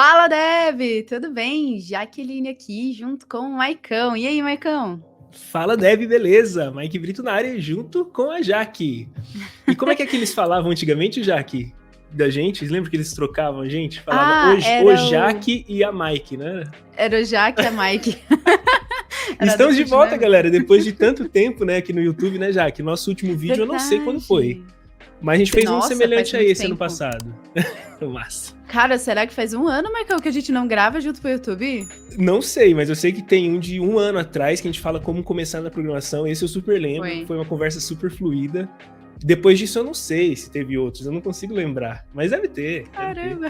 Fala, Deb! Tudo bem? Jaqueline aqui, junto com o Maicão. E aí, Maicão? Fala, Deb, beleza? Mike Brito na área junto com a Jaque. E como é que eles falavam antigamente, Jaque? Da gente? Lembra que eles trocavam a gente? Falava o Jaque e a Mike, né? Era o Jaque e a Mike. Estamos de volta, galera, depois de tanto tempo, né, aqui no YouTube, né, Jaque? Nosso último vídeo eu não sei quando foi, mas a gente fez um semelhante a esse ano passado. Massa. Cara, será que faz um ano, Maicão, que a gente não grava junto pro YouTube? Não sei, mas eu sei que tem um de um ano atrás que a gente fala como começar na programação. Esse eu super lembro, foi uma conversa super fluida. Depois disso eu não sei se teve outros, eu não consigo lembrar, mas deve ter. Caramba!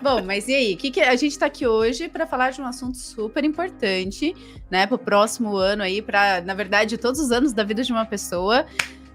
Bom, mas e aí? A gente tá aqui hoje para falar de um assunto super importante, né, pro próximo ano aí, na verdade, todos os anos da vida de uma pessoa.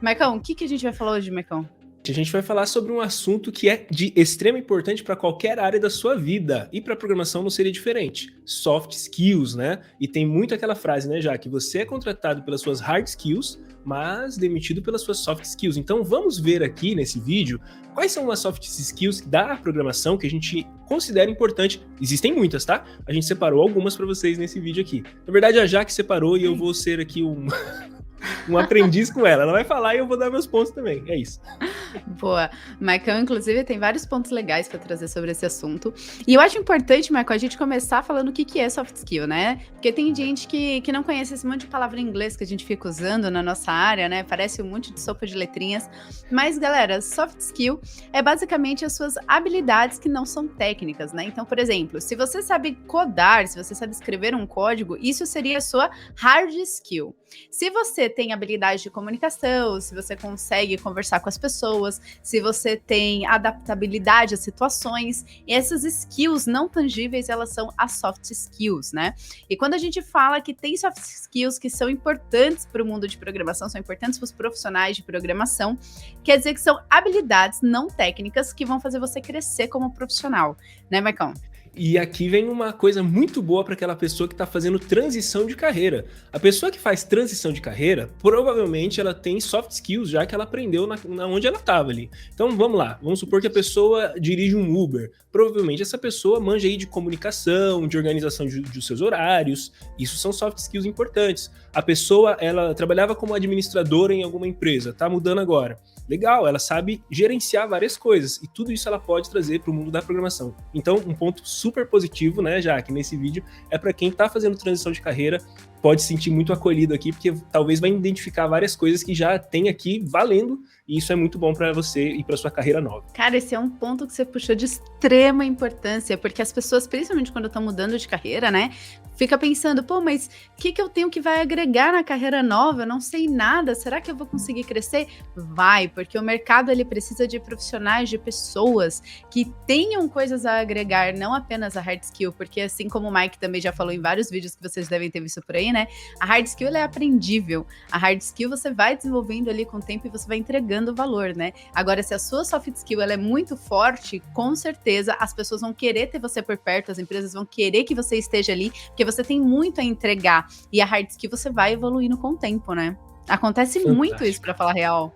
Maicão, o que a gente vai falar hoje, Maicão? A gente vai falar sobre um assunto que é de extrema importância para qualquer área da sua vida. E para programação não seria diferente. Soft skills, né? E tem muito aquela frase, né, já que você é contratado pelas suas hard skills, mas demitido pelas suas soft skills. Então vamos ver aqui nesse vídeo quais são as soft skills da programação que a gente considera importante. Existem muitas, tá? A gente separou algumas para vocês nesse vídeo aqui. Na verdade, a Jaque separou e eu vou ser aqui um aprendiz com ela. Ela vai falar e eu vou dar meus pontos também. É isso. Boa. Maicão, inclusive, tem vários pontos legais para trazer sobre esse assunto. E eu acho importante, Maicão, a gente começar falando o que é soft skill, né? Porque tem gente que não conhece esse monte de palavra em inglês que a gente fica usando na nossa área, né? Parece um monte de sopa de letrinhas. Mas, galera, soft skill é basicamente as suas habilidades que não são técnicas, né? Então, por exemplo, se você sabe codar, se você sabe escrever um código, isso seria a sua hard skill. Se você tem habilidade de comunicação, se você consegue conversar com as pessoas, se você tem adaptabilidade às situações, essas skills não tangíveis, elas são as soft skills, né? E quando a gente fala que tem soft skills que são importantes para o mundo de programação, são importantes para os profissionais de programação, quer dizer que são habilidades não técnicas que vão fazer você crescer como profissional, né, Maicon? E aqui vem uma coisa muito boa para aquela pessoa que está fazendo transição de carreira. A pessoa que faz transição de carreira, provavelmente ela tem soft skills já que ela aprendeu na onde ela estava ali. Então vamos lá, vamos supor que a pessoa dirige um Uber. Provavelmente essa pessoa manja aí de comunicação, de organização de seus horários. Isso são soft skills importantes. A pessoa, ela trabalhava como administradora em alguma empresa, tá mudando agora. Legal, ela sabe gerenciar várias coisas e tudo isso ela pode trazer para o mundo da programação. Então, um ponto super positivo, né, já que nesse vídeo é para quem está fazendo transição de carreira, pode se sentir muito acolhido aqui, porque talvez vai identificar várias coisas que já tem aqui valendo, e isso é muito bom para você e para sua carreira nova. Cara, esse é um ponto que você puxou de extrema importância, porque as pessoas, principalmente quando estão mudando de carreira, né, fica pensando, pô, mas o que eu tenho que vai agregar na carreira nova? Eu não sei nada, será que eu vou conseguir crescer? Vai, porque o mercado ele precisa de profissionais, de pessoas que tenham coisas a agregar, não apenas a hard skill, porque assim como o Mike também já falou em vários vídeos que vocês devem ter visto por aí, né, a hard skill ela é aprendível, a hard skill você vai desenvolvendo ali com o tempo e você vai entregando valor, né? Agora, se a sua soft skill ela é muito forte, com certeza as pessoas vão querer ter você por perto, as empresas vão querer que você esteja ali, porque você tem muito a entregar, e a hard skill você vai evoluindo com o tempo, né? Acontece muito isso, para falar real.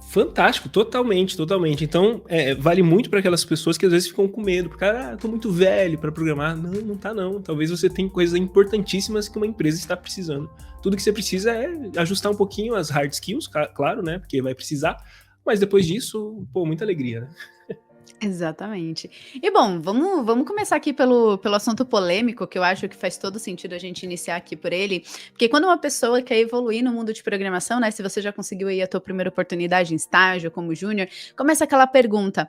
Fantástico, totalmente. Então, vale muito para aquelas pessoas que às vezes ficam com medo, porque, tô muito velho para programar. Não tá não. Talvez você tenha coisas importantíssimas que uma empresa está precisando. Tudo que você precisa é ajustar um pouquinho as hard skills, claro, né? Porque vai precisar. Mas depois disso, pô, muita alegria, né? Exatamente. E bom, vamos começar aqui pelo assunto polêmico, que eu acho que faz todo sentido a gente iniciar aqui por ele, porque quando uma pessoa quer evoluir no mundo de programação, né, se você já conseguiu aí a tua primeira oportunidade em estágio como júnior, começa aquela pergunta: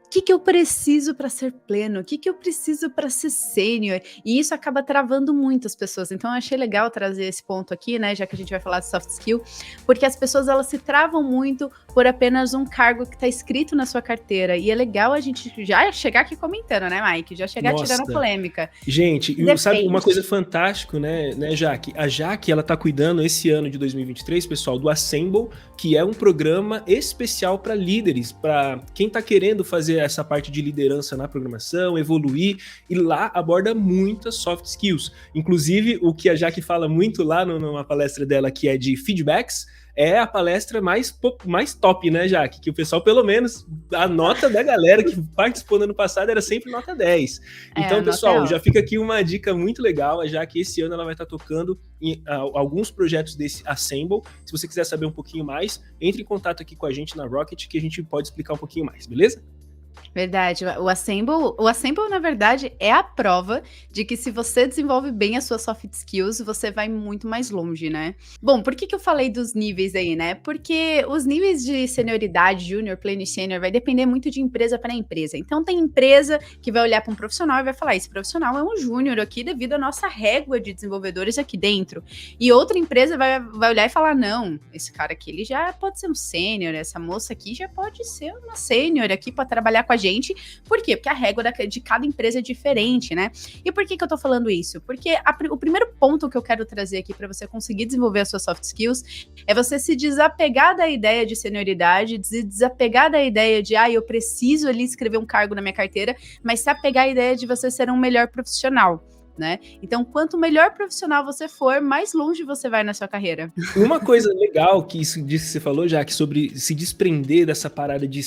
o que eu preciso para ser pleno? O que eu preciso para ser sênior? E isso acaba travando muitas pessoas. Então, eu achei legal trazer esse ponto aqui, né? Já que a gente vai falar de soft skill, porque as pessoas elas se travam muito por apenas um cargo que está escrito na sua carteira. E é legal a gente já chegar aqui comentando, né, Mike? Já chegar tirando a polêmica. Gente, sabe uma coisa fantástica, né, Jaque? A Jaque, ela tá cuidando esse ano de 2023, pessoal, do Assemble, que é um programa especial para líderes, para quem tá querendo fazer essa parte de liderança na programação, evoluir, e lá aborda muitas soft skills. Inclusive, o que a Jaque fala muito lá numa palestra dela, que é de feedbacks, é a palestra mais top, né, Jaque? Que o pessoal, pelo menos, a nota da galera que participou no ano passado era sempre nota 10. Então, pessoal, já fica aqui uma dica muito legal, a Jaque esse ano ela vai estar tocando em alguns projetos desse Assemble. Se você quiser saber um pouquinho mais, entre em contato aqui com a gente na Rocket, que a gente pode explicar um pouquinho mais, beleza? Verdade. O Assemble, na verdade, é a prova de que se você desenvolve bem as suas soft skills, você vai muito mais longe, né? Bom, por que eu falei dos níveis aí, né? Porque os níveis de senioridade, júnior, pleno e sênior, vai depender muito de empresa para empresa. Então, tem empresa que vai olhar para um profissional e vai falar, esse profissional é um júnior aqui devido à nossa régua de desenvolvedores aqui dentro. E outra empresa vai olhar e falar, não, esse cara aqui, ele já pode ser um sênior, essa moça aqui já pode ser uma sênior aqui para trabalhar com a gente. Por quê? Porque a régua de cada empresa é diferente, né? E por que eu tô falando isso? Porque o primeiro ponto que eu quero trazer aqui para você conseguir desenvolver as suas soft skills é você se desapegar da ideia de senioridade, desapegar da ideia de, eu preciso ali escrever um cargo na minha carteira, mas se apegar à ideia de você ser um melhor profissional, né? Então, quanto melhor profissional você for, mais longe você vai na sua carreira. Uma coisa legal disso que você falou, Jaque, sobre se desprender dessa parada de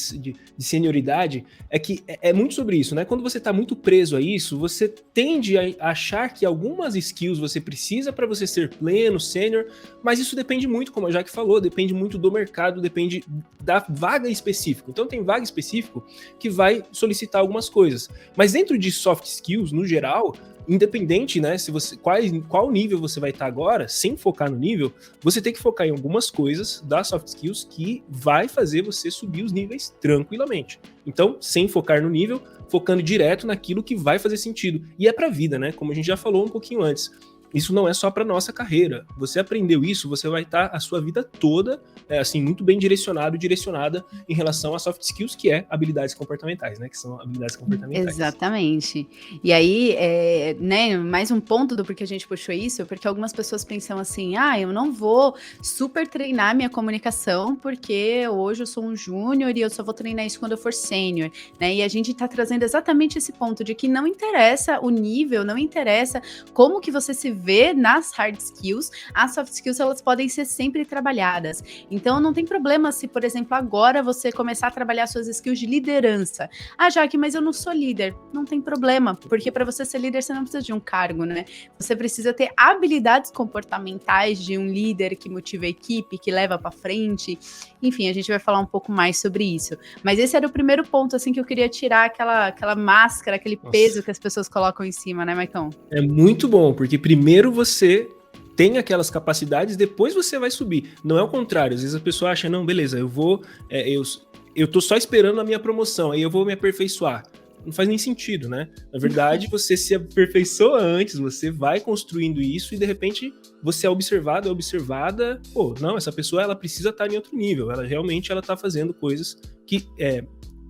senioridade, é que é muito sobre isso, né? Quando você tá muito preso a isso, você tende a achar que algumas skills você precisa para você ser pleno, sênior, mas isso depende muito, como a Jaque falou, depende muito do mercado, depende da vaga específica. Então, tem vaga específica que vai solicitar algumas coisas, mas dentro de soft skills, no geral, independente, né, se você qual nível você vai estar agora, sem focar no nível, você tem que focar em algumas coisas das soft skills que vai fazer você subir os níveis tranquilamente. Então, sem focar no nível, focando direto naquilo que vai fazer sentido. E é pra vida, né? Como a gente já falou um pouquinho antes. Isso não é só para nossa carreira. Você aprendeu isso, você vai estar a sua vida toda, assim, muito bem direcionada em relação a soft skills, que é habilidades comportamentais, né? Que são habilidades comportamentais. Exatamente. E aí, né, mais um ponto do porquê a gente puxou isso, porque algumas pessoas pensam assim, eu não vou super treinar minha comunicação, porque hoje eu sou um júnior e eu só vou treinar isso quando eu for sênior, né? E a gente tá trazendo exatamente esse ponto de que não interessa o nível, não interessa como que você se vê nas hard skills, as soft skills elas podem ser sempre trabalhadas. Então não tem problema se, por exemplo, agora você começar a trabalhar suas skills de liderança. Jaque, mas eu não sou líder. Não tem problema, porque para você ser líder você não precisa de um cargo, né? Você precisa ter habilidades comportamentais de um líder que motiva a equipe, que leva para frente. Enfim, a gente vai falar um pouco mais sobre isso. Mas esse era o primeiro ponto, assim, que eu queria tirar aquela máscara, aquele peso que as pessoas colocam em cima, né, Maicon? É muito bom, porque primeiro você tem aquelas capacidades, depois você vai subir. Não é o contrário. Às vezes a pessoa acha, não, beleza, eu tô só esperando a minha promoção, aí eu vou me aperfeiçoar. Não faz nem sentido, né? Na verdade, você se aperfeiçoa antes, você vai construindo isso e de repente você é observado, é observada, não, essa pessoa ela precisa estar em outro nível, ela realmente ela tá fazendo coisas que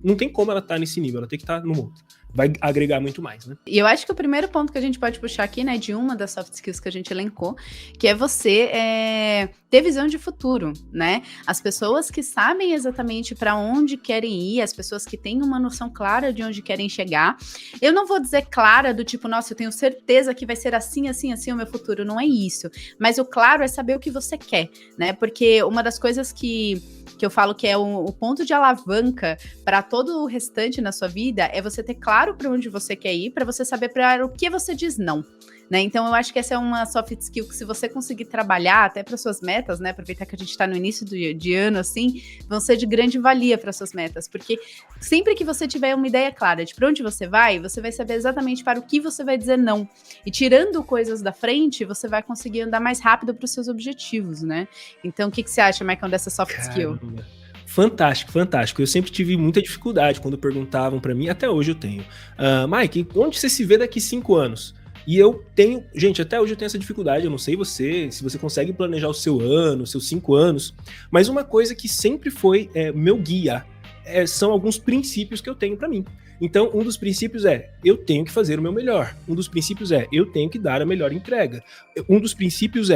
não tem como ela estar nesse nível, ela tem que estar no outro. Vai agregar muito mais, né? E eu acho que o primeiro ponto que a gente pode puxar aqui, né, de uma das soft skills que a gente elencou, que é você ter visão de futuro, né? As pessoas que sabem exatamente para onde querem ir, as pessoas que têm uma noção clara de onde querem chegar. Eu não vou dizer clara do tipo, nossa, eu tenho certeza que vai ser assim, assim, assim o meu futuro. Não é isso. Mas o claro é saber o que você quer, né? Porque uma das coisas que eu falo que é o ponto de alavanca para todo o restante na sua vida é você ter claro para onde você quer ir, para você saber para o que você diz não. Né? Então, eu acho que essa é uma soft skill que se você conseguir trabalhar até para suas metas, né? Aproveitar que a gente está no início de ano, assim, vão ser de grande valia para suas metas, porque sempre que você tiver uma ideia clara de para onde você vai saber exatamente para o que você vai dizer não. E tirando coisas da frente, você vai conseguir andar mais rápido para os seus objetivos, né? Então, o que você acha, Maicon, dessa soft skill? Fantástico, fantástico. Eu sempre tive muita dificuldade quando perguntavam para mim, até hoje eu tenho. Mike, onde você se vê daqui 5 anos? E eu tenho, gente, até hoje eu tenho essa dificuldade, eu não sei se você consegue planejar o seu ano, os seus 5 anos, mas uma coisa que sempre foi meu guia são alguns princípios que eu tenho para mim. Então, um dos princípios eu tenho que fazer o meu melhor. Um dos princípios eu tenho que dar a melhor entrega. Um dos princípios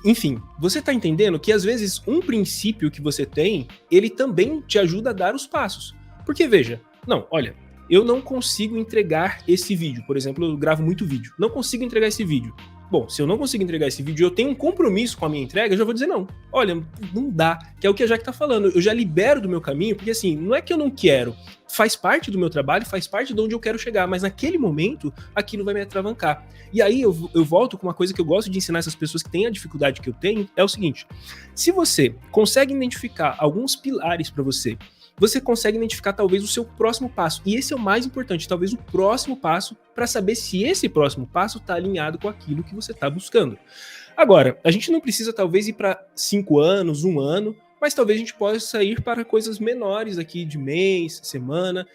enfim, você tá entendendo que às vezes um princípio que você tem, ele também te ajuda a dar os passos. Porque veja, olha, eu não consigo entregar esse vídeo. Por exemplo, eu gravo muito vídeo. Não consigo entregar esse vídeo. Bom, se eu não conseguir entregar esse vídeo e eu tenho um compromisso com a minha entrega, eu já vou dizer não. Olha, não dá, que é o que a Jaque tá falando. Eu já libero do meu caminho, porque assim, não é que eu não quero, faz parte do meu trabalho, faz parte de onde eu quero chegar, mas naquele momento, aquilo vai me atravancar. E aí eu volto com uma coisa que eu gosto de ensinar essas pessoas que têm a dificuldade que eu tenho, é o seguinte: se você consegue identificar alguns pilares para você consegue identificar talvez o seu próximo passo. E esse é o mais importante, talvez o próximo passo, para saber se esse próximo passo está alinhado com aquilo que você está buscando. Agora, a gente não precisa talvez ir para 5 anos, 1 ano, mas talvez a gente possa ir para coisas menores aqui de mês, semana.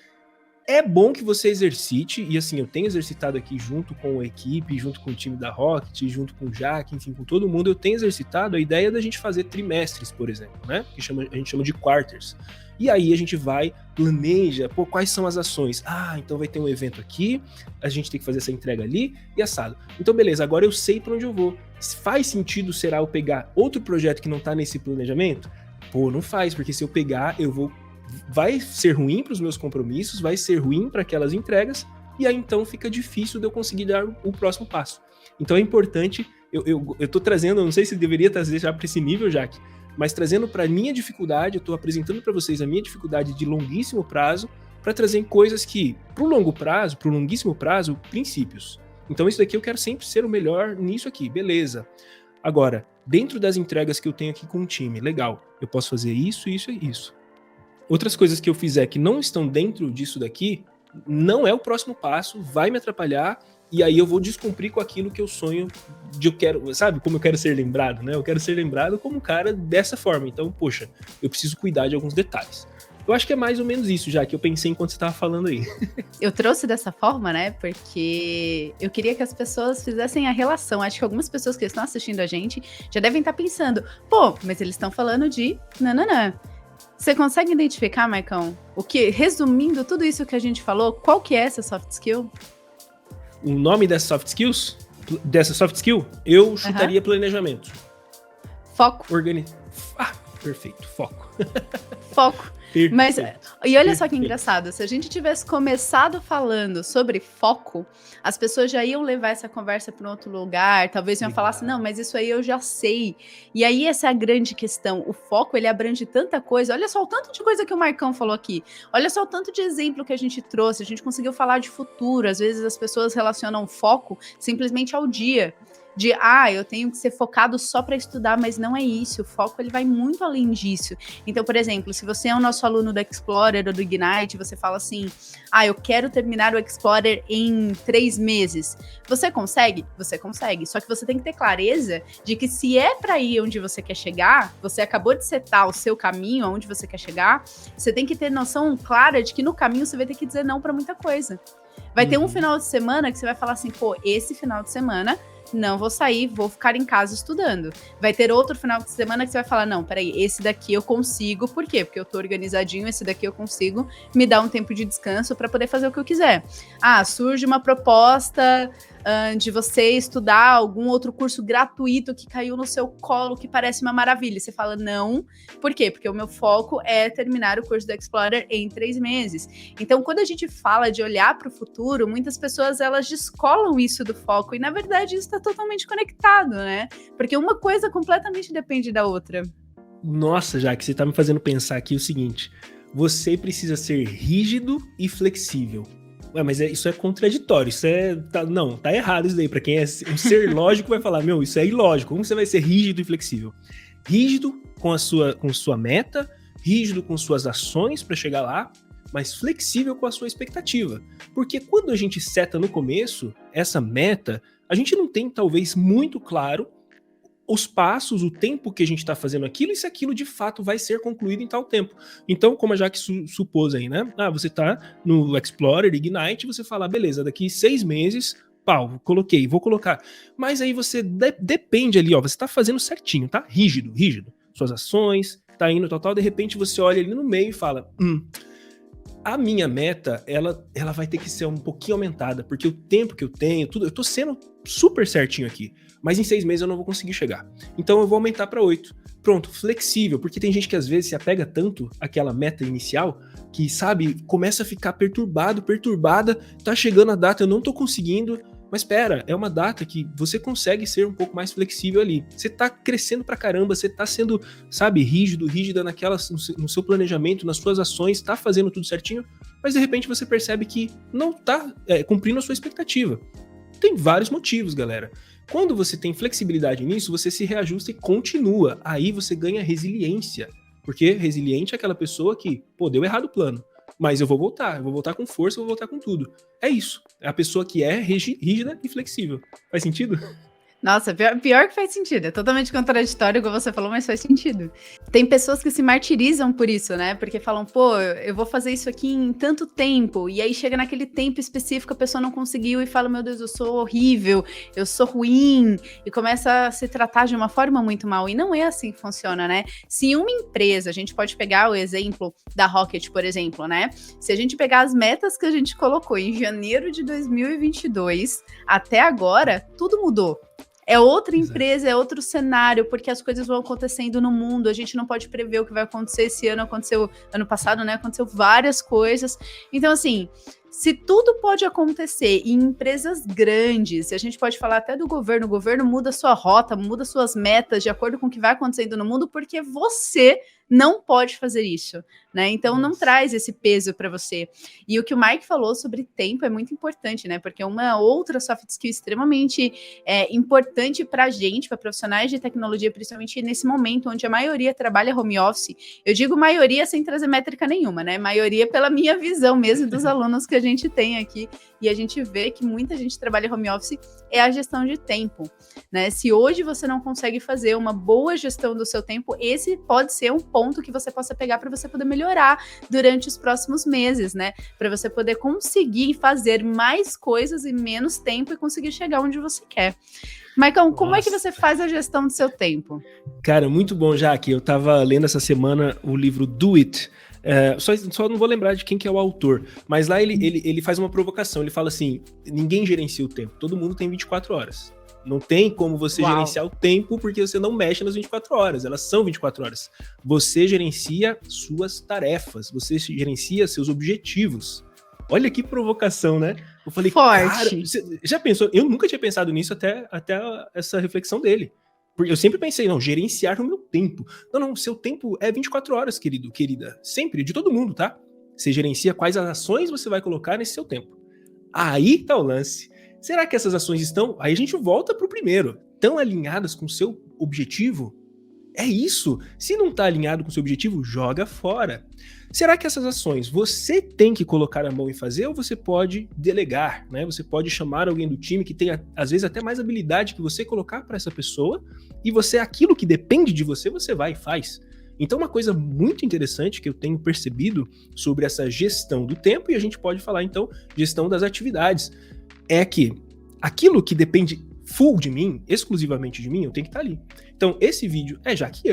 É bom que você exercite, e assim, eu tenho exercitado aqui junto com a equipe, junto com o time da Rocket, junto com o Jaque, enfim, com todo mundo, eu tenho exercitado a ideia da gente fazer trimestres, por exemplo, né? Que a gente chama de quarters. E aí a gente vai, planeja, quais são as ações? Então vai ter um evento aqui, a gente tem que fazer essa entrega ali e assado. Então beleza, agora eu sei para onde eu vou. Faz sentido, será, eu pegar outro projeto que não tá nesse planejamento? Não faz, porque se eu pegar, vai ser ruim para os meus compromissos, vai ser ruim para aquelas entregas, e aí então fica difícil de eu conseguir dar o próximo passo. Então é importante, eu tô trazendo, eu não sei se deveria trazer já para esse nível, Jaque, mas trazendo para a minha dificuldade, eu estou apresentando para vocês a minha dificuldade de longuíssimo prazo, para trazer coisas que, para o longo prazo, para o longuíssimo prazo, princípios. Então isso daqui eu quero sempre ser o melhor nisso aqui, beleza. Agora, dentro das entregas que eu tenho aqui com o time, legal, eu posso fazer isso, isso e isso. Outras coisas que eu fizer que não estão dentro disso daqui, não é o próximo passo, vai me atrapalhar, e aí eu vou descumprir com aquilo que eu sonho de eu quero, sabe, como eu quero ser lembrado, né? Eu quero ser lembrado como um cara dessa forma. Então, poxa, eu preciso cuidar de alguns detalhes. Eu acho que é mais ou menos isso, já que eu pensei enquanto você estava falando aí. Eu trouxe dessa forma, né, porque eu queria que as pessoas fizessem a relação. Acho que algumas pessoas que estão assistindo a gente já devem estar pensando, mas eles estão falando de nananã. Você consegue identificar, Maicão, resumindo tudo isso que a gente falou, qual que é essa soft skill? O nome dessa soft skill, eu chutaria planejamento. Foco. Perfeito, foco. Foco. Perfeito. Mas, e olha só que engraçado, se a gente tivesse começado falando sobre foco, as pessoas já iam levar essa conversa para um outro lugar, talvez iam falar assim, não, mas isso aí eu já sei. E aí essa é a grande questão, o foco, ele abrange tanta coisa, olha só o tanto de coisa que o Marcão falou aqui, olha só o tanto de exemplo que a gente trouxe, a gente conseguiu falar de futuro, às vezes as pessoas relacionam foco simplesmente ao dia, de, eu tenho que ser focado só para estudar, mas não é isso, o foco ele vai muito além disso. Então, por exemplo, se você é o nosso aluno do Explorer ou do Ignite, você fala assim, eu quero terminar o Explorer em 3 meses. Você consegue? Você consegue, só que você tem que ter clareza de que se é para ir onde você quer chegar, você acabou de setar o seu caminho, aonde você quer chegar, você tem que ter noção clara de que no caminho você vai ter que dizer não para muita coisa. Vai ter um final de semana que você vai falar assim, esse final de semana não vou sair, vou ficar em casa estudando. Vai ter outro final de semana que você vai falar, não, peraí, esse daqui eu consigo, por quê? Porque eu tô organizadinho, esse daqui eu consigo me dar um tempo de descanso para poder fazer o que eu quiser. Surge uma proposta de você estudar algum outro curso gratuito que caiu no seu colo, que parece uma maravilha. Você fala, não, por quê? Porque o meu foco é terminar o curso do Explorer em 3 meses. Então, quando a gente fala de olhar para o futuro, muitas pessoas, elas descolam isso do foco, e na verdade isso está totalmente conectado, né? Porque uma coisa completamente depende da outra. Nossa, Jaque, você tá me fazendo pensar aqui o seguinte, você precisa ser rígido e flexível. Mas isso é contraditório, tá errado isso daí. Pra quem é um ser lógico vai falar, isso é ilógico. Como você vai ser rígido e flexível? Rígido com sua meta, rígido com suas ações para chegar lá, mas flexível com a sua expectativa. Porque quando a gente seta no começo essa meta, a gente não tem talvez muito claro os passos, o tempo que a gente está fazendo aquilo e se aquilo de fato vai ser concluído em tal tempo. Então, como a Jaque supôs aí, né? Você tá no Explorer, Ignite, você fala, beleza, daqui 6 meses, vou colocar. Mas aí você depende ali, você tá fazendo certinho, tá? Rígido. Suas ações, tá indo tal, de repente você olha ali no meio e fala, a minha meta, ela vai ter que ser um pouquinho aumentada, porque o tempo que eu tenho, eu tô sendo super certinho aqui, mas em 6 meses eu não vou conseguir chegar. Então eu vou aumentar para 8. Pronto, flexível, porque tem gente que às vezes se apega tanto àquela meta inicial, que, sabe, começa a ficar perturbada, tá chegando a data, eu não tô conseguindo, Mas espera, é uma data que você consegue ser um pouco mais flexível ali. Você tá crescendo pra caramba, você tá sendo, sabe, rígida no seu planejamento, nas suas ações, tá fazendo tudo certinho, mas de repente você percebe que não tá cumprindo a sua expectativa. Tem vários motivos, galera. Quando você tem flexibilidade nisso, você se reajusta e continua. Aí você ganha resiliência. Porque resiliente é aquela pessoa que, pô, deu errado o plano. Mas eu vou voltar com força, eu vou voltar com tudo. É isso. É a pessoa que é rígida e flexível. Faz sentido? Nossa, pior que faz sentido. É totalmente contraditório, como você falou, mas faz sentido. Tem pessoas que se martirizam por isso, né? Porque falam, pô, eu vou fazer isso aqui em tanto tempo. E aí chega naquele tempo específico, a pessoa não conseguiu e fala, meu Deus, eu sou horrível, eu sou ruim. E começa a se tratar de uma forma muito mal. E não é assim que funciona, né? Se uma empresa, a gente pode pegar o exemplo da Rocket, por exemplo, né? Se a gente pegar as metas que a gente colocou em janeiro de 2022 até agora, tudo mudou. É outra empresa, é outro cenário, porque as coisas vão acontecendo no mundo, a gente não pode prever o que vai acontecer esse ano, aconteceu ano passado, né? Aconteceu várias coisas. Então, assim, se tudo pode acontecer em empresas grandes, a gente pode falar até do governo, o governo muda sua rota, muda suas metas de acordo com o que vai acontecendo no mundo, porque você não pode fazer isso, né? Então não traz esse peso para você. E o que o Mike falou sobre tempo é muito importante, né? Porque uma outra soft skill extremamente importante para a gente, para profissionais de tecnologia, principalmente nesse momento onde a maioria trabalha home office. Eu digo maioria sem trazer métrica nenhuma, né? Maioria pela minha visão mesmo dos alunos que a gente tem aqui. E a gente vê que muita gente trabalha home office, é a gestão de tempo, né? Se hoje você não consegue fazer uma boa gestão do seu tempo, esse pode ser um ponto que você possa pegar para você poder melhorar durante os próximos meses, né? Para você poder conseguir fazer mais coisas em menos tempo e conseguir chegar onde você quer. Maicon, como é que você faz a gestão do seu tempo? Cara, muito bom, Jaque. Eu tava lendo essa semana o livro Do It. Só não vou lembrar de quem que é o autor, mas lá ele faz uma provocação, ele fala assim, ninguém gerencia o tempo, todo mundo tem 24 horas. Não tem como você gerenciar o tempo porque você não mexe nas 24 horas, elas são 24 horas. Você gerencia suas tarefas, você gerencia seus objetivos. Olha que provocação, né? Eu falei, forte. Cara, você já pensou? Eu nunca tinha pensado nisso até essa reflexão dele. Porque eu sempre pensei, não, gerenciar o meu tempo. Não, seu tempo é 24 horas, querido, querida. Sempre, de todo mundo, tá? Você gerencia quais ações você vai colocar nesse seu tempo. Aí tá o lance. Será que essas ações estão... Aí a gente volta pro primeiro. Estão alinhadas com o seu objetivo? É isso. Se não tá alinhado com o seu objetivo, joga fora. Será que essas ações você tem que colocar a mão e fazer ou você pode delegar, né? Você pode chamar alguém do time que tenha, às vezes, até mais habilidade que você colocar para essa pessoa e você, aquilo que depende de você, você vai e faz. Então, uma coisa muito interessante que eu tenho percebido sobre essa gestão do tempo, e a gente pode falar, então, gestão das atividades, é que aquilo que depende full de mim, exclusivamente de mim, eu tenho que estar ali. Então, esse vídeo é já que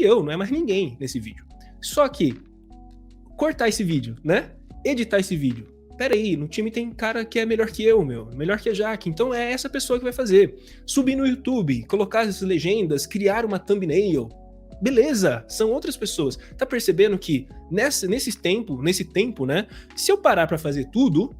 eu, não é mais ninguém nesse vídeo. Só que, cortar esse vídeo, né? Editar esse vídeo. Pera aí, no time tem cara que é melhor que eu, melhor que a Jaque, então é essa pessoa que vai fazer. Subir no YouTube, colocar as legendas, criar uma thumbnail. Beleza, são outras pessoas. Tá percebendo que nesse tempo, né? Se eu parar pra fazer tudo,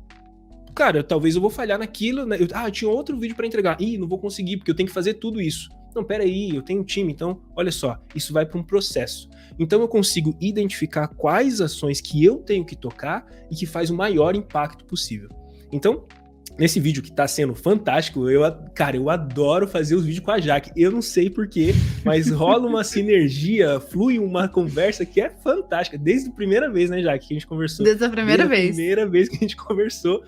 cara, talvez eu vou falhar naquilo, né? Eu tinha outro vídeo pra entregar. Ih, não vou conseguir, porque eu tenho que fazer tudo isso. Não, pera aí, eu tenho um time, então, olha só, isso vai para um processo. Então eu consigo identificar quais ações que eu tenho que tocar e que faz o maior impacto possível. Então, nesse vídeo que tá sendo fantástico, eu adoro fazer os vídeos com a Jaque. Eu não sei porquê, mas rola uma sinergia, flui uma conversa que é fantástica. Desde a primeira vez, né, Jaque, que a gente conversou. Desde a primeira vez. Primeira vez que a gente conversou.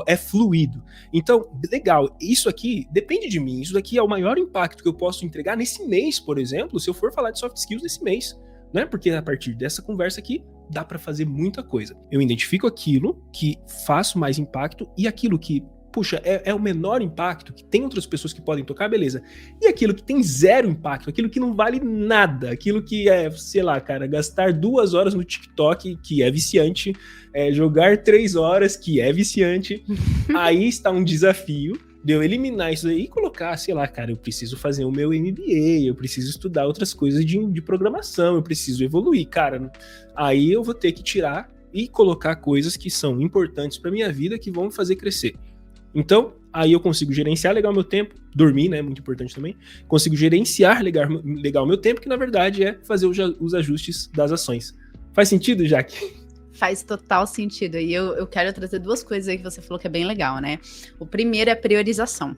É fluido. Então, legal, isso aqui depende de mim, isso daqui é o maior impacto que eu posso entregar nesse mês, por exemplo, se eu for falar de soft skills nesse mês, né? Porque a partir dessa conversa aqui, dá para fazer muita coisa. Eu identifico aquilo que faço mais impacto e aquilo que, puxa, é o menor impacto, que tem outras pessoas que podem tocar, beleza. E aquilo que tem zero impacto, aquilo que não vale nada, aquilo que é, sei lá, cara, gastar 2 horas no TikTok, que é viciante, jogar 3 horas, que é viciante, aí está um desafio de eu eliminar isso aí e colocar, sei lá, cara, eu preciso fazer o meu MBA, eu preciso estudar outras coisas de programação, eu preciso evoluir, cara. Aí eu vou ter que tirar e colocar coisas que são importantes para minha vida, que vão me fazer crescer. Então, Aí eu consigo gerenciar legal meu tempo, dormir, né, muito importante também. Consigo gerenciar legal meu tempo, que na verdade é fazer os ajustes das ações. Faz sentido, Jaque? Faz total sentido. E eu quero trazer duas coisas aí que você falou que é bem legal, né? O primeiro é a priorização,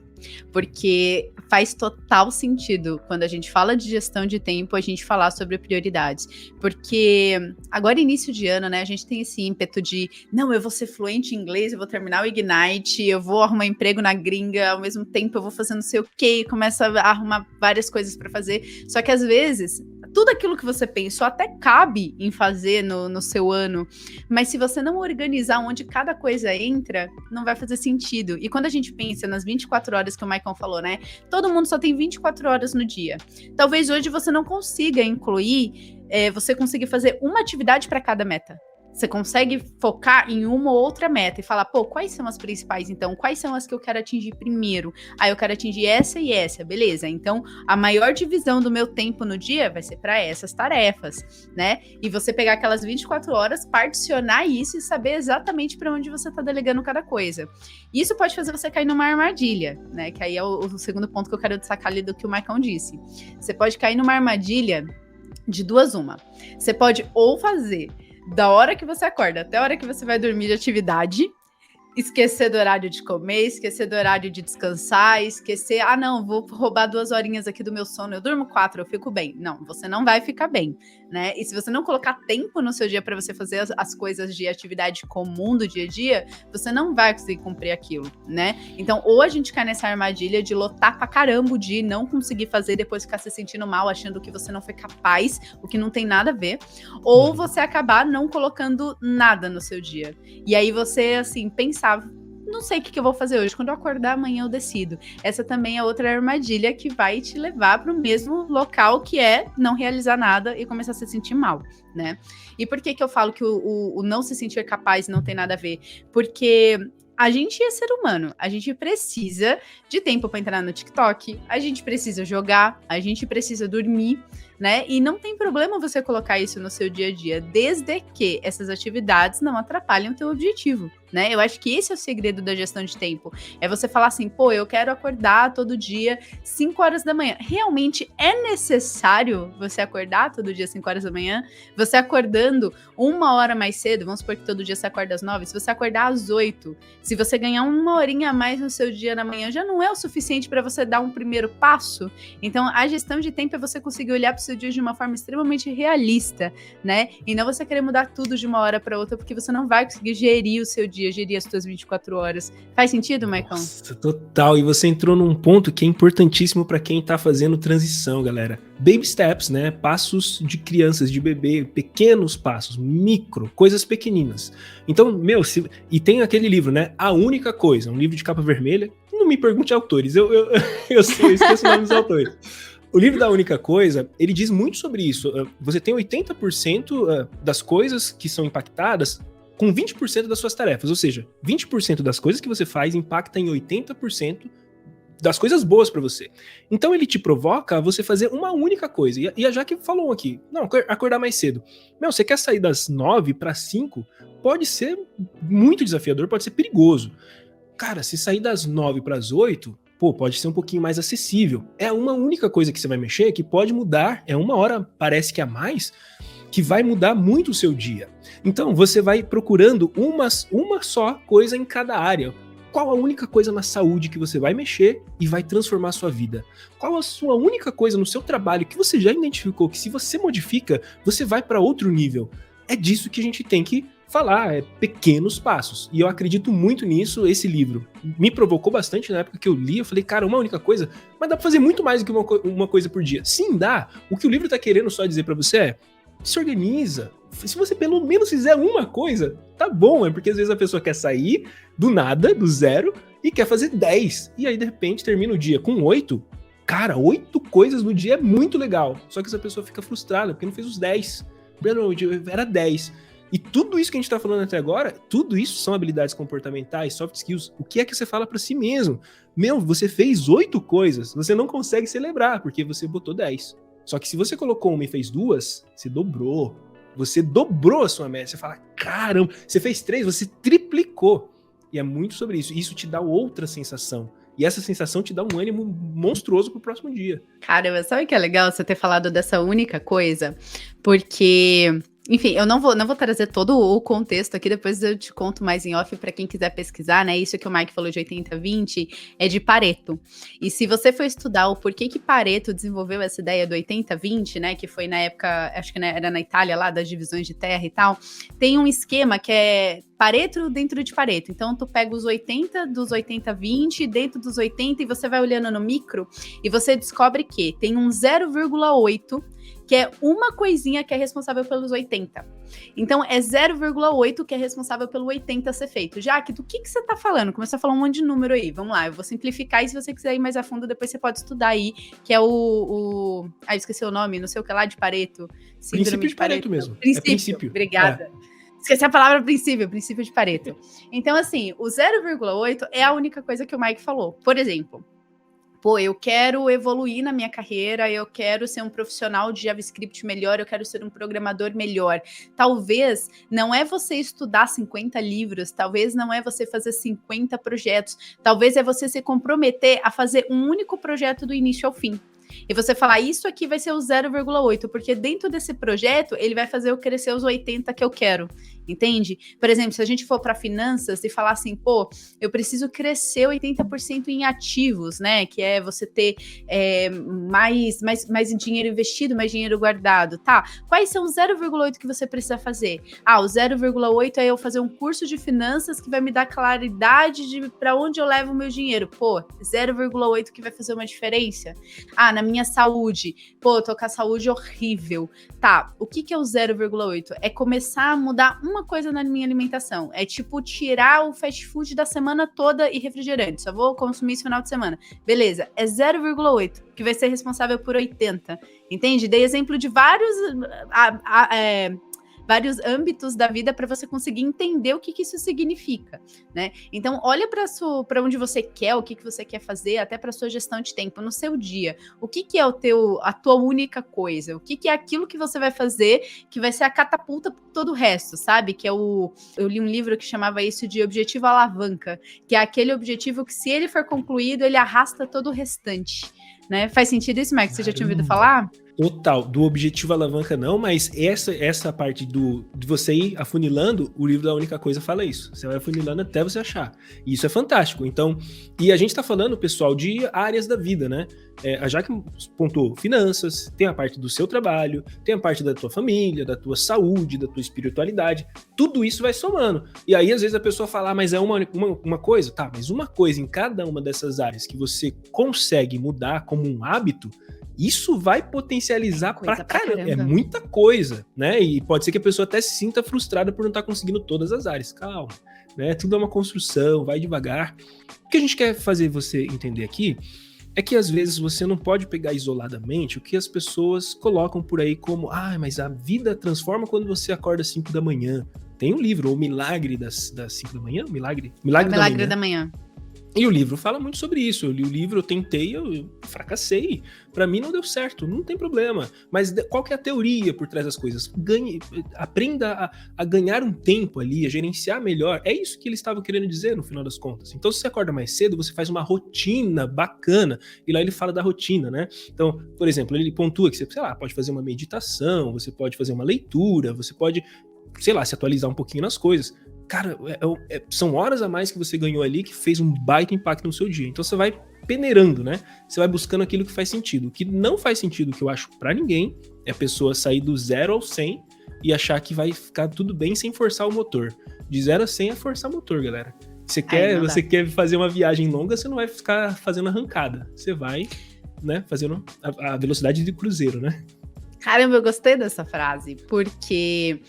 porque faz total sentido quando a gente fala de gestão de tempo, a gente falar sobre prioridades. Porque agora, início de ano, né, a gente tem esse ímpeto de, não, eu vou ser fluente em inglês, eu vou terminar o Ignite, eu vou arrumar emprego na gringa, ao mesmo tempo eu vou fazer não sei o quê, começa a arrumar várias coisas para fazer. Só que às vezes tudo aquilo que você pensou até cabe em fazer no seu ano, mas se você não organizar onde cada coisa entra, não vai fazer sentido. E quando a gente pensa nas 24 horas que o Maicon falou, né? Todo mundo só tem 24 horas no dia. Talvez hoje você não consiga incluir, você consiga fazer uma atividade para cada meta. Você consegue focar em uma ou outra meta e falar, pô, quais são as principais, então? Quais são as que eu quero atingir primeiro? Ah, eu quero atingir essa e essa, beleza. Então, a maior divisão do meu tempo no dia vai ser para essas tarefas, né? E você pegar aquelas 24 horas, particionar isso e saber exatamente para onde você tá delegando cada coisa. Isso pode fazer você cair numa armadilha, né? Que aí é o segundo ponto que eu quero destacar ali do que o Maicon disse. Você pode cair numa armadilha de duas uma. Você pode ou fazer da hora que você acorda até a hora que você vai dormir de atividade, esquecer do horário de comer, esquecer do horário de descansar, esquecer, não, vou roubar 2 horinhas aqui do meu sono, eu durmo 4, eu fico bem. Não, você não vai ficar bem, né? E se você não colocar tempo no seu dia para você fazer as coisas de atividade comum do dia a dia, você não vai conseguir cumprir aquilo, né? Então, ou a gente cai nessa armadilha de lotar pra caramba o dia e não conseguir fazer, depois ficar se sentindo mal, achando que você não foi capaz, o que não tem nada a ver, ou você acabar não colocando nada no seu dia. E aí você, assim, pensar, não sei o que eu vou fazer hoje, quando eu acordar amanhã eu decido. Essa também é outra armadilha que vai te levar para o mesmo local, que é não realizar nada e começar a se sentir mal, né? E por que eu falo que o não se sentir capaz não tem nada a ver? Porque a gente é ser humano, a gente precisa de tempo para entrar no TikTok, a gente precisa jogar, a gente precisa dormir, né? E não tem problema você colocar isso no seu dia a dia, desde que essas atividades não atrapalhem o teu objetivo, né? Eu acho que esse é o segredo da gestão de tempo. É você falar assim, pô, eu quero acordar todo dia 5 horas da manhã. Realmente é necessário você acordar todo dia 5 horas da manhã? Você acordando 1 hora mais cedo, vamos supor que todo dia você acorda às 9, se você acordar às 8, se você ganhar 1 horinha a mais no seu dia na manhã, já não é o suficiente para você dar um primeiro passo? Então, a gestão de tempo é você conseguir olhar para o seu dia de uma forma extremamente realista, né? E não você querer mudar tudo de uma hora para outra, porque você não vai conseguir gerir o seu dia, gerir as suas 24 horas. Faz sentido, Maicon? Nossa, total. E você entrou num ponto que é importantíssimo para quem tá fazendo transição, galera. Baby steps, né? Passos de crianças, de bebê, pequenos passos, micro, coisas pequeninas. Então, e tem aquele livro, né? A Única Coisa, um livro de capa vermelha. Não me pergunte autores, eu esqueço o nome dos autores. O livro da Única Coisa, ele diz muito sobre isso. Você tem 80% das coisas que são impactadas com 20% das suas tarefas. Ou seja, 20% das coisas que você faz impacta em 80% das coisas boas para você. Então ele te provoca a você fazer uma única coisa. E a Jaque falou aqui, não, acordar mais cedo. Você quer sair das 9 para 5? Pode ser muito desafiador, pode ser perigoso. Cara, se sair das 9 para as 8... pode ser um pouquinho mais acessível. É uma única coisa que você vai mexer que pode mudar, é 1 hora, parece que a mais, que vai mudar muito o seu dia. Então, você vai procurando uma só coisa em cada área. Qual a única coisa na saúde que você vai mexer e vai transformar a sua vida? Qual a sua única coisa no seu trabalho que você já identificou que se você modifica, você vai para outro nível? É disso que a gente tem que falar, pequenos passos. E eu acredito muito nisso. Esse livro me provocou bastante na época que eu li. Eu falei, cara, uma única coisa, mas dá pra fazer muito mais do que uma coisa por dia. Sim, dá. O que o livro tá querendo só dizer pra você é, se organiza. Se você pelo menos fizer uma coisa, tá bom. É porque às vezes a pessoa quer sair do nada, do zero, e quer fazer 10. E aí, de repente, termina o dia com 8. Cara, 8 coisas no dia é muito legal. Só que essa pessoa fica frustrada, porque não fez os 10. Era 10. E tudo isso que a gente tá falando até agora, tudo isso são habilidades comportamentais, soft skills. O que é que você fala pra si mesmo? Você fez 8 coisas, você não consegue celebrar, porque você botou 10. Só que se você colocou uma e fez 2, você dobrou. Você dobrou a sua meta. Você fala, caramba, você fez 3, você triplicou. E é muito sobre isso. Isso te dá outra sensação. E essa sensação te dá um ânimo monstruoso pro próximo dia. Caramba, sabe o que é legal você ter falado dessa única coisa? Porque, enfim, eu não vou trazer todo o contexto aqui, depois eu te conto mais em off para quem quiser pesquisar, né? Isso que o Mike falou de 80-20 é de Pareto. E se você for estudar o porquê que Pareto desenvolveu essa ideia do 80-20, né? Que foi na época, acho que era na Itália, lá das divisões de terra e tal, tem um esquema que é Pareto dentro de Pareto. Então, tu pega os 80 dos 80-20, dentro dos 80, e você vai olhando no micro, e você descobre que tem um 0,8, que é uma coisinha que é responsável pelos 80. Então, é 0,8 que é responsável pelo 80 ser feito. Jaque, do que você tá falando? Começou a falar um monte de número aí. Vamos lá, eu vou simplificar, e se você quiser ir mais a fundo, depois você pode estudar aí, que é Ah, esqueci o nome, não sei o que lá, de Pareto. Princípio de Pareto mesmo. Princípio. Obrigada. Esqueci a palavra princípio de Pareto. Então, assim, o 0,8 é a única coisa que o Mike falou. Por exemplo, eu quero evoluir na minha carreira, eu quero ser um profissional de JavaScript melhor, eu quero ser um programador melhor. Talvez não é você estudar 50 livros, talvez não é você fazer 50 projetos, talvez é você se comprometer a fazer um único projeto do início ao fim. E você falar, isso aqui vai ser o 0,8, porque dentro desse projeto, ele vai fazer eu crescer os 80 que eu quero, entende? Por exemplo, se a gente for para finanças e falar assim, eu preciso crescer 80% em ativos, né? Que é você ter mais dinheiro investido, mais dinheiro guardado, tá? Quais são os 0,8 que você precisa fazer? O 0,8 é eu fazer um curso de finanças que vai me dar claridade de para onde eu levo o meu dinheiro. 0,8 que vai fazer uma diferença? Na minha saúde, tô com a saúde horrível. Tá, o que é o 0,8? É começar a mudar uma coisa na minha alimentação. É tipo tirar o fast food da semana toda e refrigerante. Só vou consumir esse final de semana. Beleza, é 0,8 que vai ser responsável por 80. Entende? Dei exemplo de vários âmbitos da vida para você conseguir entender o que isso significa, né? Então, olha para onde você quer, o que você quer fazer, até para sua gestão de tempo no seu dia. O que é a tua única coisa? O que é aquilo que você vai fazer que vai ser a catapulta por todo o resto, sabe? Eu li um livro que chamava isso de objetivo alavanca, que é aquele objetivo que, se ele for concluído, ele arrasta todo o restante, né? Faz sentido isso, Max? Você já tinha ouvido falar? Total, do objetivo alavanca não, mas essa parte de você ir afunilando, o livro da única coisa fala isso. Você vai afunilando até você achar. E isso é fantástico. Então, e a gente tá falando, pessoal, de áreas da vida, né? A Jaque pontuou finanças, tem a parte do seu trabalho, tem a parte da tua família, da tua saúde, da tua espiritualidade. Tudo isso vai somando. E aí, às vezes, a pessoa fala, mas é uma coisa? Tá, mas uma coisa em cada uma dessas áreas que você consegue mudar como um hábito, isso vai potencializar pra caramba. É muita coisa, né? E pode ser que a pessoa até se sinta frustrada por não estar conseguindo todas as áreas. Calma, né? Tudo é uma construção, vai devagar. O que a gente quer fazer você entender aqui é que às vezes você não pode pegar isoladamente o que as pessoas colocam por aí como mas a vida transforma quando você acorda às 5 da manhã. Tem um livro, O Milagre das 5 da manhã? Milagre da manhã. E o livro fala muito sobre isso. Eu li o livro, eu tentei, eu fracassei. Pra mim não deu certo, não tem problema. Mas qual que é a teoria por trás das coisas? Aprenda a ganhar um tempo ali, a gerenciar melhor. É isso que ele estava querendo dizer no final das contas. Então, se você acorda mais cedo, você faz uma rotina bacana. E lá ele fala da rotina, né? Então, por exemplo, ele pontua que você, pode fazer uma meditação, você pode fazer uma leitura, você pode, se atualizar um pouquinho nas coisas. Cara, são horas a mais que você ganhou ali que fez um baita impacto no seu dia. Então você vai peneirando, né? Você vai buscando aquilo que faz sentido. O que não faz sentido, que eu acho pra ninguém, é a pessoa sair do 0 ao 100 e achar que vai ficar tudo bem sem forçar o motor. De 0 a 100 é forçar o motor, galera. Você quer fazer uma viagem longa, você não vai ficar fazendo arrancada. Você vai, né, fazendo a velocidade de cruzeiro, né? Caramba, eu gostei dessa frase, porque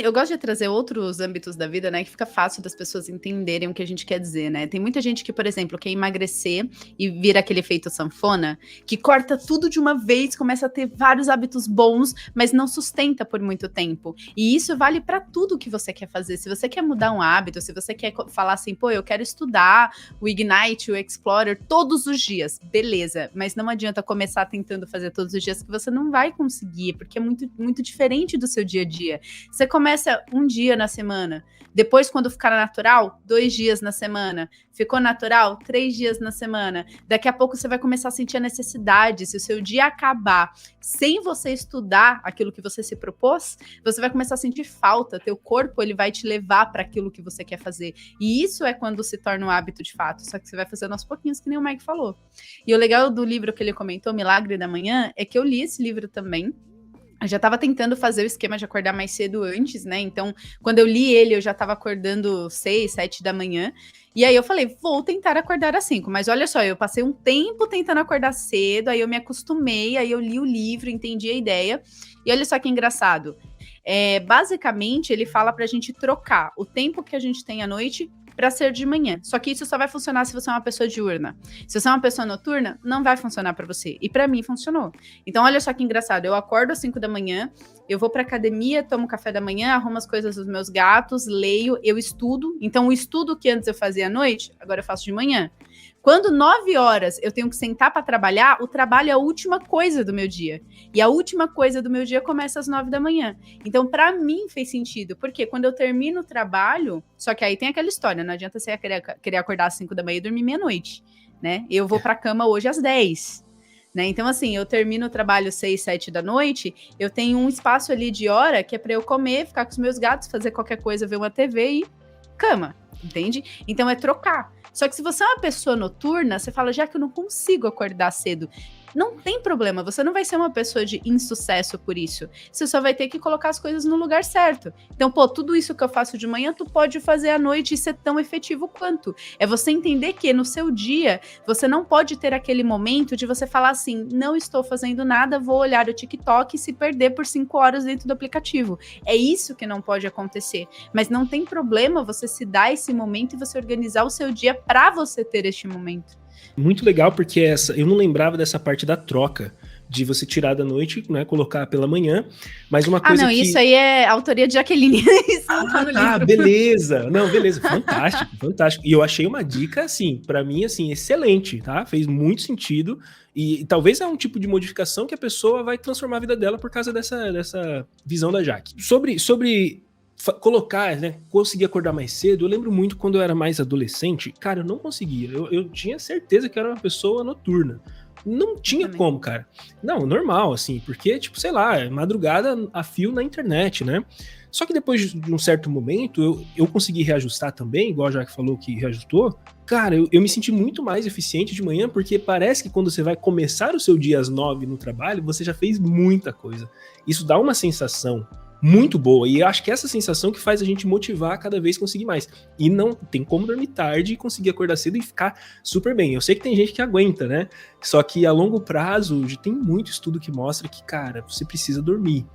eu gosto de trazer outros âmbitos da vida, né, que fica fácil das pessoas entenderem o que a gente quer dizer, né? Tem muita gente que, por exemplo, quer emagrecer e vira aquele efeito sanfona, que corta tudo de uma vez, começa a ter vários hábitos bons, mas não sustenta por muito tempo. E isso vale para tudo que você quer fazer. Se você quer mudar um hábito, se você quer falar assim, eu quero estudar o Ignite, o Explorer todos os dias, beleza, mas não adianta começar tentando fazer todos os dias, que você não vai conseguir, porque é muito, muito diferente do seu dia a dia. dia. Você começa um dia na semana. Depois, quando ficar natural, 2 dias na semana. Ficou natural, 3 dias na semana. Daqui a pouco você vai começar a sentir a necessidade. Se o seu dia acabar sem você estudar aquilo que você se propôs, você vai começar a sentir falta. Teu corpo, ele vai te levar para aquilo que você quer fazer. E isso é quando se torna um hábito de fato. Só que você vai fazendo aos pouquinhos, que nem o Mike falou. E o legal do livro que ele comentou, Milagre da Manhã, é que eu li esse livro também. Eu já estava tentando fazer o esquema de acordar mais cedo antes, né? Então, quando eu li ele, eu já estava acordando 6, 7 da manhã. E aí eu falei, vou tentar acordar às 5. Mas olha só, eu passei um tempo tentando acordar cedo, aí eu me acostumei, aí eu li o livro, entendi a ideia. E olha só que engraçado. Basicamente, ele fala pra gente trocar o tempo que a gente tem à noite para ser de manhã. Só que isso só vai funcionar se você é uma pessoa diurna. Se você é uma pessoa noturna, não vai funcionar para você. E para mim funcionou. Então olha só que engraçado, eu acordo às 5 da manhã, eu vou para academia, tomo café da manhã, arrumo as coisas dos meus gatos, leio, eu estudo. Então o estudo que antes eu fazia à noite, agora eu faço de manhã. Quando 9 horas eu tenho que sentar para trabalhar, o trabalho é a última coisa do meu dia. E a última coisa do meu dia começa às 9 da manhã. Então, para mim, fez sentido. Porque quando eu termino o trabalho... Só que aí tem aquela história, não adianta você querer acordar às 5 da manhã e dormir meia-noite, né? Eu vou para a cama hoje às 10. Né? Então, assim, eu termino o trabalho 6, 7 da noite, eu tenho um espaço ali de hora que é para eu comer, ficar com os meus gatos, fazer qualquer coisa, ver uma TV e cama, entende? Então, é trocar. Só que se você é uma pessoa noturna, você fala, já que eu não consigo acordar cedo, não tem problema, você não vai ser uma pessoa de insucesso por isso. Você só vai ter que colocar as coisas no lugar certo. Então, tudo isso que eu faço de manhã, tu pode fazer à noite e ser tão efetivo quanto. É você entender que no seu dia, você não pode ter aquele momento de você falar assim, não estou fazendo nada, vou olhar o TikTok e se perder por 5 horas dentro do aplicativo. É isso que não pode acontecer. Mas não tem problema você se dar esse momento e você organizar o seu dia para você ter este momento. Muito legal, porque eu não lembrava dessa parte da troca, de você tirar da noite, né, colocar pela manhã, mas uma coisa que... isso aí é autoria de Jaqueline, isso não tá no livro. Beleza, não, beleza, fantástico, fantástico, e eu achei uma dica, assim, pra mim, assim, excelente, tá, fez muito sentido, e talvez é um tipo de modificação que a pessoa vai transformar a vida dela por causa dessa visão da Jaque. Sobre colocar, né, conseguir acordar mais cedo, eu lembro muito quando eu era mais adolescente, cara, eu não conseguia, eu tinha certeza que era uma pessoa noturna, não tinha como, cara, não, normal, assim, porque, tipo, sei lá, madrugada a fio na internet, né, só que depois de um certo momento, eu consegui reajustar também, igual a Jaque falou que reajustou, cara, eu me senti muito mais eficiente de manhã, porque parece que quando você vai começar o seu dia às 9 no trabalho, você já fez muita coisa, isso dá uma sensação muito boa, e eu acho que essa sensação que faz a gente motivar a cada vez conseguir mais, e não tem como dormir tarde e conseguir acordar cedo e ficar super bem, eu sei que tem gente que aguenta, né, só que a longo prazo, tem muito estudo que mostra que, cara, você precisa dormir,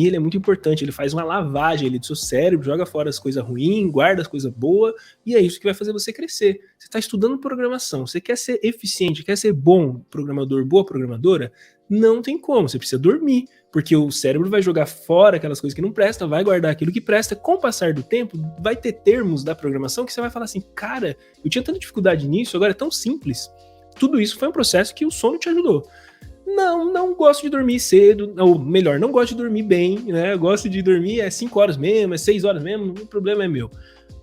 ele é muito importante, ele faz uma lavagem ali do seu cérebro, joga fora as coisas ruins, guarda as coisas boas, e é isso que vai fazer você crescer. Você está estudando programação, você quer ser eficiente, quer ser bom programador, boa programadora, não tem como, você precisa dormir, porque o cérebro vai jogar fora aquelas coisas que não prestam, vai guardar aquilo que presta, com o passar do tempo, vai ter termos da programação que você vai falar assim, cara, eu tinha tanta dificuldade nisso, agora é tão simples. Tudo isso foi um processo que o sono te ajudou. Não gosto de dormir cedo, ou melhor, não gosto de dormir bem, né? Eu gosto de dormir 5 horas mesmo, 6 horas mesmo, o problema é meu.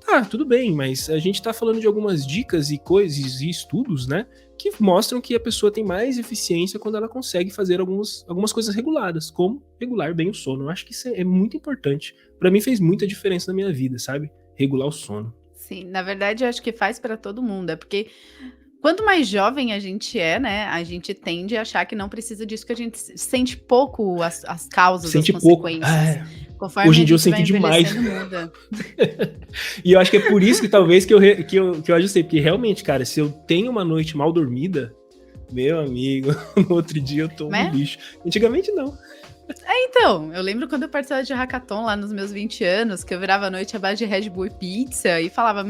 Tá, tudo bem, mas a gente tá falando de algumas dicas e coisas e estudos, né? Que mostram que a pessoa tem mais eficiência quando ela consegue fazer algumas coisas reguladas, como regular bem o sono. Eu acho que isso é muito importante. Pra mim fez muita diferença na minha vida, sabe? Regular o sono. Sim, na verdade eu acho que faz pra todo mundo, é porque... Quanto mais jovem a gente é, né, a gente tende a achar que não precisa disso, que a gente sente pouco as causas, sente as consequências. Pouco. Hoje em dia eu sinto demais. E eu acho que é por isso que talvez que eu ajustei, porque realmente, cara, se eu tenho uma noite mal dormida, meu amigo, no outro dia eu tô um lixo. Antigamente não. Então, eu lembro quando eu participava de hackathon lá nos meus 20 anos, que eu virava a noite à base de Red Bull e pizza e falava,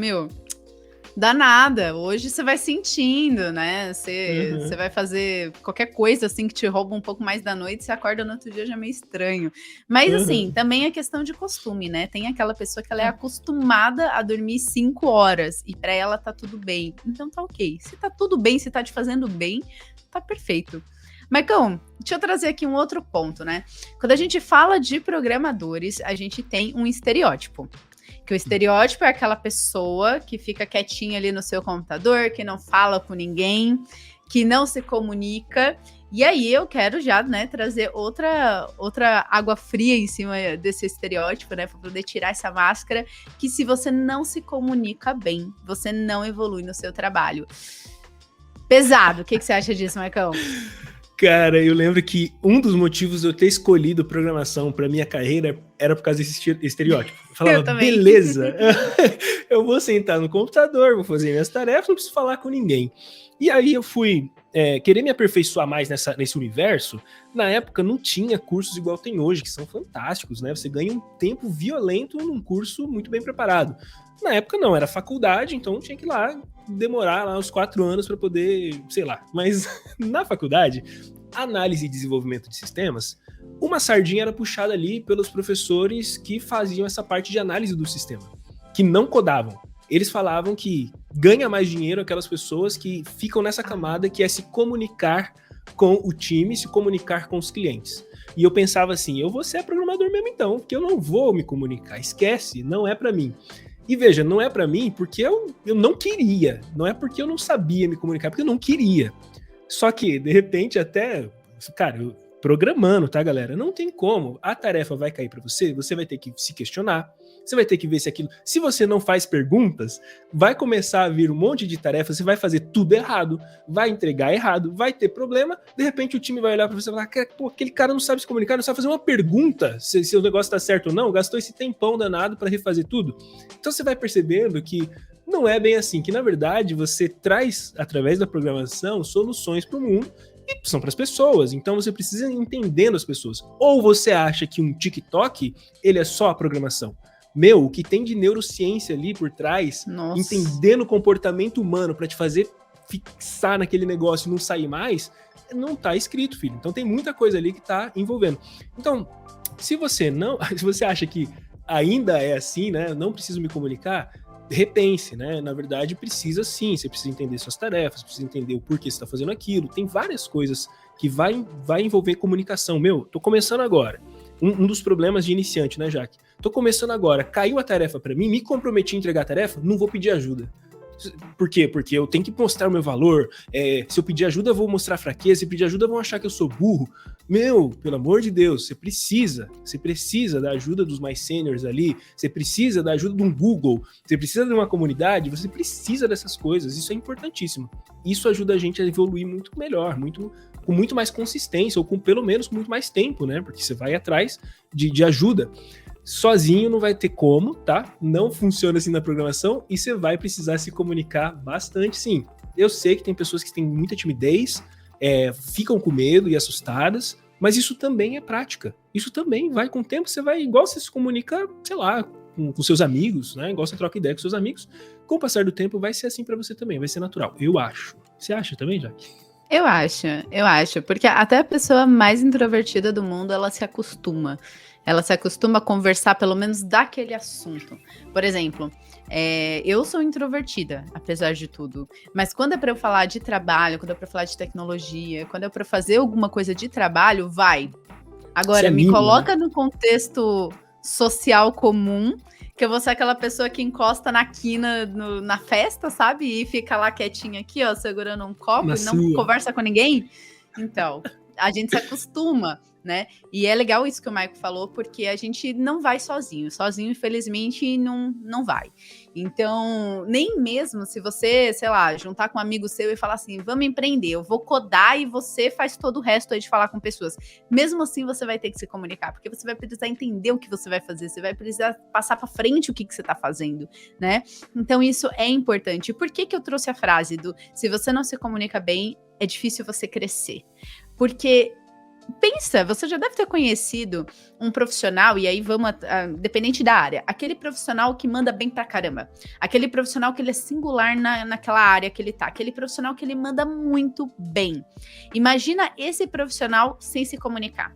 dá nada, hoje você vai sentindo, né, você vai fazer qualquer coisa assim que te rouba um pouco mais da noite, você acorda no outro dia já é meio estranho, mas assim, também é questão de costume, né, tem aquela pessoa que ela é acostumada a dormir 5 horas, e pra ela tá tudo bem, então tá ok, se tá tudo bem, se tá te fazendo bem, tá perfeito. Maicon, deixa eu trazer aqui um outro ponto, né? Quando a gente fala de programadores, a gente tem um estereótipo. Que o estereótipo é aquela pessoa que fica quietinha ali no seu computador, que não fala com ninguém, que não se comunica. E aí eu quero já, né, trazer outra água fria em cima desse estereótipo, né, para poder tirar essa máscara, que se você não se comunica bem, você não evolui no seu trabalho. Pesado. O que você acha disso, Maicon? Cara, eu lembro que um dos motivos de eu ter escolhido programação para minha carreira era por causa desse estereótipo. Eu falava, beleza, eu vou sentar no computador, vou fazer minhas tarefas, não preciso falar com ninguém. E aí eu fui querer me aperfeiçoar mais nesse universo. Na época não tinha cursos igual tem hoje, que são fantásticos, né? Você ganha um tempo violento num curso muito bem preparado. Na época não, era faculdade, então tinha que ir lá, demorar lá uns 4 anos para poder, sei lá. Mas na faculdade, análise e desenvolvimento de sistemas, uma sardinha era puxada ali pelos professores que faziam essa parte de análise do sistema, que não codavam. Eles falavam que ganha mais dinheiro aquelas pessoas que ficam nessa camada, que é se comunicar com o time, se comunicar com os clientes. E eu pensava assim, eu vou ser programador mesmo então, porque eu não vou me comunicar, esquece, não é para mim. E veja, não é pra mim porque eu não queria, não é porque eu não sabia me comunicar, porque eu não queria. Só que, de repente, até, cara, programando, tá, galera? Não tem como. A tarefa vai cair pra você, você vai ter que se questionar, você vai ter que ver se aquilo... Se você não faz perguntas, vai começar a vir um monte de tarefas, você vai fazer tudo errado, vai entregar errado, vai ter problema, de repente o time vai olhar pra você e falar, pô, aquele cara não sabe se comunicar, não sabe fazer uma pergunta se o negócio tá certo ou não, gastou esse tempão danado pra refazer tudo. Então você vai percebendo que não é bem assim, que na verdade você traz, através da programação, soluções pro mundo, e são para as pessoas, então você precisa ir entendendo as pessoas. Ou você acha que um TikTok, ele é só a programação? Meu, o que tem de neurociência ali por trás, Nossa, entendendo o comportamento humano para te fazer fixar naquele negócio e não sair mais, não tá escrito, filho. Então tem muita coisa ali que tá envolvendo. Então, se você acha que ainda é assim, né, não preciso me comunicar, repense, né? Na verdade, precisa sim, você precisa entender suas tarefas, precisa entender o porquê você está fazendo aquilo. Tem várias coisas que vai envolver comunicação. Meu, tô começando agora. Um dos problemas de iniciante, né, Jaque? Tô começando agora, caiu a tarefa para mim, me comprometi a entregar a tarefa, não vou pedir ajuda. Por quê? Porque eu tenho que mostrar o meu valor. Se eu pedir ajuda, eu vou mostrar fraqueza. Se pedir ajuda, vão achar que eu sou burro. Meu, pelo amor de Deus, você precisa da ajuda dos mais seniors ali, você precisa da ajuda de um Google, você precisa de uma comunidade, você precisa dessas coisas. Isso é importantíssimo. Isso ajuda a gente a evoluir muito melhor, com muito mais consistência, ou com pelo menos muito mais tempo, né? Porque você vai atrás de ajuda. Sozinho não vai ter como, tá? Não funciona assim na programação e você vai precisar se comunicar bastante, sim. Eu sei que tem pessoas que têm muita timidez, ficam com medo e assustadas, mas isso também é prática. Isso também vai com o tempo, você vai, igual você se comunica, sei lá, com seus amigos, né? Igual você troca ideia com seus amigos. Com o passar do tempo vai ser assim pra você também, vai ser natural. Eu acho. Você acha também, Jaque? Eu acho, porque até a pessoa mais introvertida do mundo, ela se acostuma a conversar pelo menos daquele assunto. Por exemplo, eu sou introvertida, apesar de tudo, mas quando é para eu falar de trabalho, quando é para falar de tecnologia, quando é para fazer alguma coisa de trabalho, vai. Agora, me coloca no contexto social comum, que eu vou ser aquela pessoa que encosta na quina na festa, sabe? E fica lá quietinha aqui, ó, segurando um copo e não conversa com ninguém. Então, a gente se acostuma, né? E é legal isso que o Maico falou, porque a gente não vai sozinho. Sozinho, infelizmente, não vai. Então, nem mesmo se você, sei lá, juntar com um amigo seu e falar assim, vamos empreender, eu vou codar e você faz todo o resto aí de falar com pessoas. Mesmo assim, você vai ter que se comunicar, porque você vai precisar entender o que você vai fazer, você vai precisar passar para frente o que você está fazendo, né? Então, isso é importante. E por que eu trouxe a frase do se você não se comunica bem, é difícil você crescer? Porque pensa, você já deve ter conhecido um profissional, e aí vamos, dependente da área, aquele profissional que manda bem pra caramba, aquele profissional que ele é singular naquela área que ele tá, aquele profissional que ele manda muito bem. Imagina esse profissional sem se comunicar.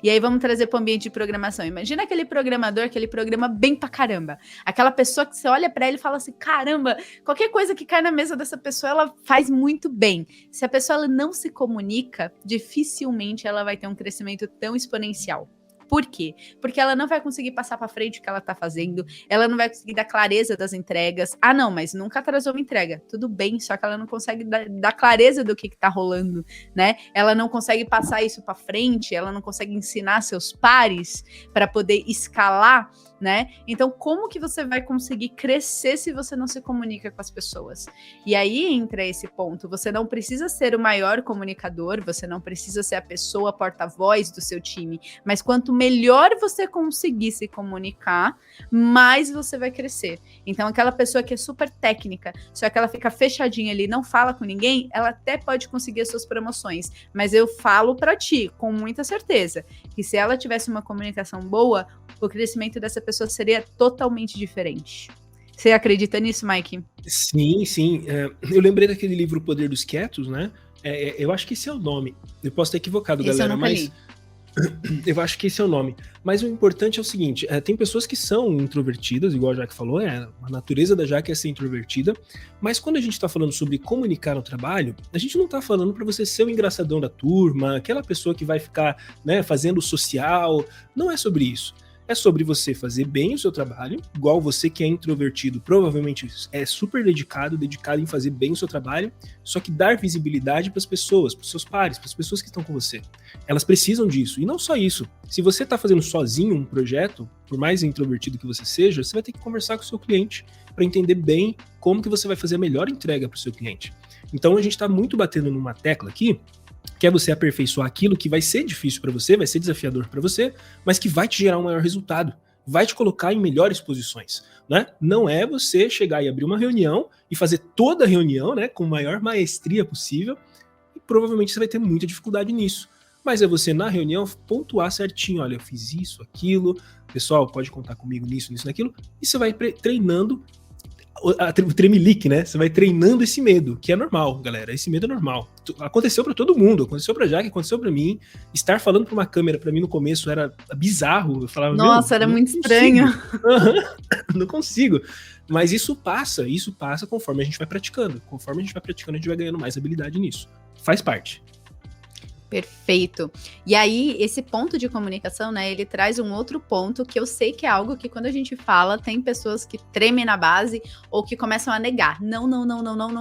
E aí vamos trazer para o ambiente de programação. Imagina aquele programador que ele programa bem pra caramba. Aquela pessoa que você olha para ele e fala assim, caramba, qualquer coisa que cai na mesa dessa pessoa, ela faz muito bem. Se a pessoa ela não se comunica, dificilmente ela vai ter um crescimento tão exponencial. Por quê? Porque ela não vai conseguir passar para frente o que ela está fazendo, ela não vai conseguir dar clareza das entregas. Ah, não, mas nunca atrasou uma entrega. Tudo bem, só que ela não consegue dar clareza do que está rolando, né? Ela não consegue passar isso para frente, ela não consegue ensinar seus pares para poder escalar, né? Então, como que você vai conseguir crescer se você não se comunica com as pessoas? E aí entra esse ponto. Você não precisa ser o maior comunicador, você não precisa ser a pessoa porta-voz do seu time, mas quanto melhor você conseguir se comunicar, mais você vai crescer. Então, aquela pessoa que é super técnica, só que ela fica fechadinha ali, não fala com ninguém, ela até pode conseguir as suas promoções. Mas eu falo para ti, com muita certeza, que se ela tivesse uma comunicação boa, o crescimento dessa pessoa seria totalmente diferente. Você acredita nisso, Mike? Sim, sim. Eu lembrei daquele livro O Poder dos Quietos, né? Eu acho que esse é o nome. Eu posso estar equivocado, Esse galera, eu nunca mas li. eu acho que esse é o nome. Mas o importante é o seguinte, tem pessoas que são introvertidas, igual a Jaque falou, a natureza da Jaque é ser introvertida, mas quando a gente tá falando sobre comunicar no trabalho, a gente não tá falando para você ser o engraçadão da turma, aquela pessoa que vai ficar, né, fazendo social, não é sobre isso. É sobre você fazer bem o seu trabalho, igual você que é introvertido, provavelmente é super dedicado em fazer bem o seu trabalho, só que dar visibilidade para as pessoas, para os seus pares, para as pessoas que estão com você. Elas precisam disso. E não só isso. Se você está fazendo sozinho um projeto, por mais introvertido que você seja, você vai ter que conversar com o seu cliente para entender bem como que você vai fazer a melhor entrega para o seu cliente. Então a gente está muito batendo numa tecla aqui, que é você aperfeiçoar aquilo que vai ser difícil para você, vai ser desafiador para você, mas que vai te gerar um maior resultado, vai te colocar em melhores posições, né? Não é você chegar e abrir uma reunião e fazer toda a reunião, né, com a maior maestria possível, e provavelmente você vai ter muita dificuldade nisso. Mas é você, na reunião, pontuar certinho, olha, eu fiz isso, aquilo, pessoal, pode contar comigo nisso, naquilo, e você vai treinando o tremelique, né? Você vai treinando esse medo, que é normal, galera. Esse medo é normal. Aconteceu pra todo mundo, aconteceu pra Jaque, aconteceu pra mim. Estar falando pra uma câmera, pra mim, no começo, era bizarro. Eu falava, Nossa, era muito estranho. Não consigo. Mas isso passa conforme a gente vai praticando. Conforme a gente vai praticando, a gente vai ganhando mais habilidade nisso. Faz parte. Perfeito. E aí, esse ponto de comunicação, né, ele traz um outro ponto que eu sei que é algo que quando a gente fala, tem pessoas que tremem na base ou que começam a negar. Não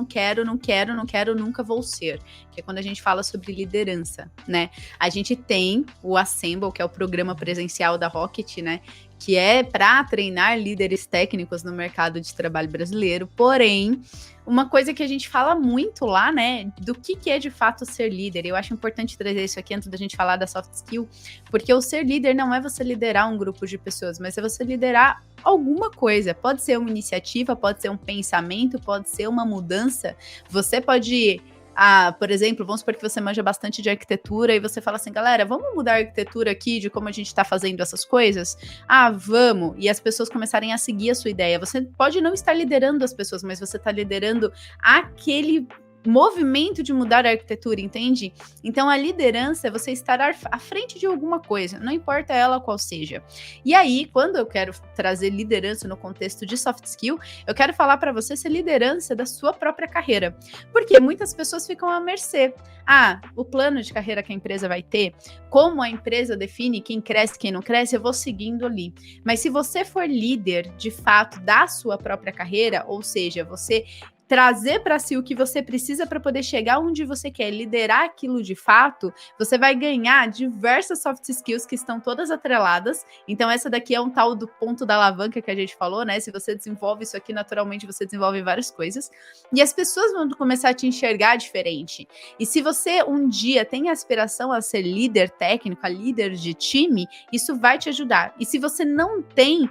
quero, nunca vou ser. Que é quando a gente fala sobre liderança, né? A gente tem o Assemble, que é o programa presencial da Rocket, né? Que é para treinar líderes técnicos no mercado de trabalho brasileiro. Porém, uma coisa que a gente fala muito lá, né, do que é de fato ser líder. Eu acho importante trazer isso aqui antes da gente falar da soft skill, porque o ser líder não é você liderar um grupo de pessoas, mas é você liderar alguma coisa. Pode ser uma iniciativa, pode ser um pensamento, pode ser uma mudança. Você pode... por exemplo, vamos supor que você manja bastante de arquitetura e você fala assim, galera, vamos mudar a arquitetura aqui de como a gente tá fazendo essas coisas? Vamos! E as pessoas começarem a seguir a sua ideia. Você pode não estar liderando as pessoas, mas você tá liderando aquele movimento de mudar a arquitetura, entende? Então a liderança é você estar à frente de alguma coisa, não importa ela qual seja. E aí, quando eu quero trazer liderança no contexto de soft skill, eu quero falar para você ser liderança da sua própria carreira, porque muitas pessoas ficam à mercê. O plano de carreira que a empresa vai ter, como a empresa define quem cresce, quem não cresce, eu vou seguindo ali. Mas se você for líder, de fato, da sua própria carreira, ou seja, você trazer para si o que você precisa para poder chegar onde você quer, liderar aquilo de fato, você vai ganhar diversas soft skills que estão todas atreladas. Então essa daqui é um tal do ponto da alavanca que a gente falou, né? Se você desenvolve isso aqui, naturalmente você desenvolve várias coisas. E as pessoas vão começar a te enxergar diferente. E se você um dia tem aspiração a ser líder técnico, a líder de time, isso vai te ajudar. E se você não tem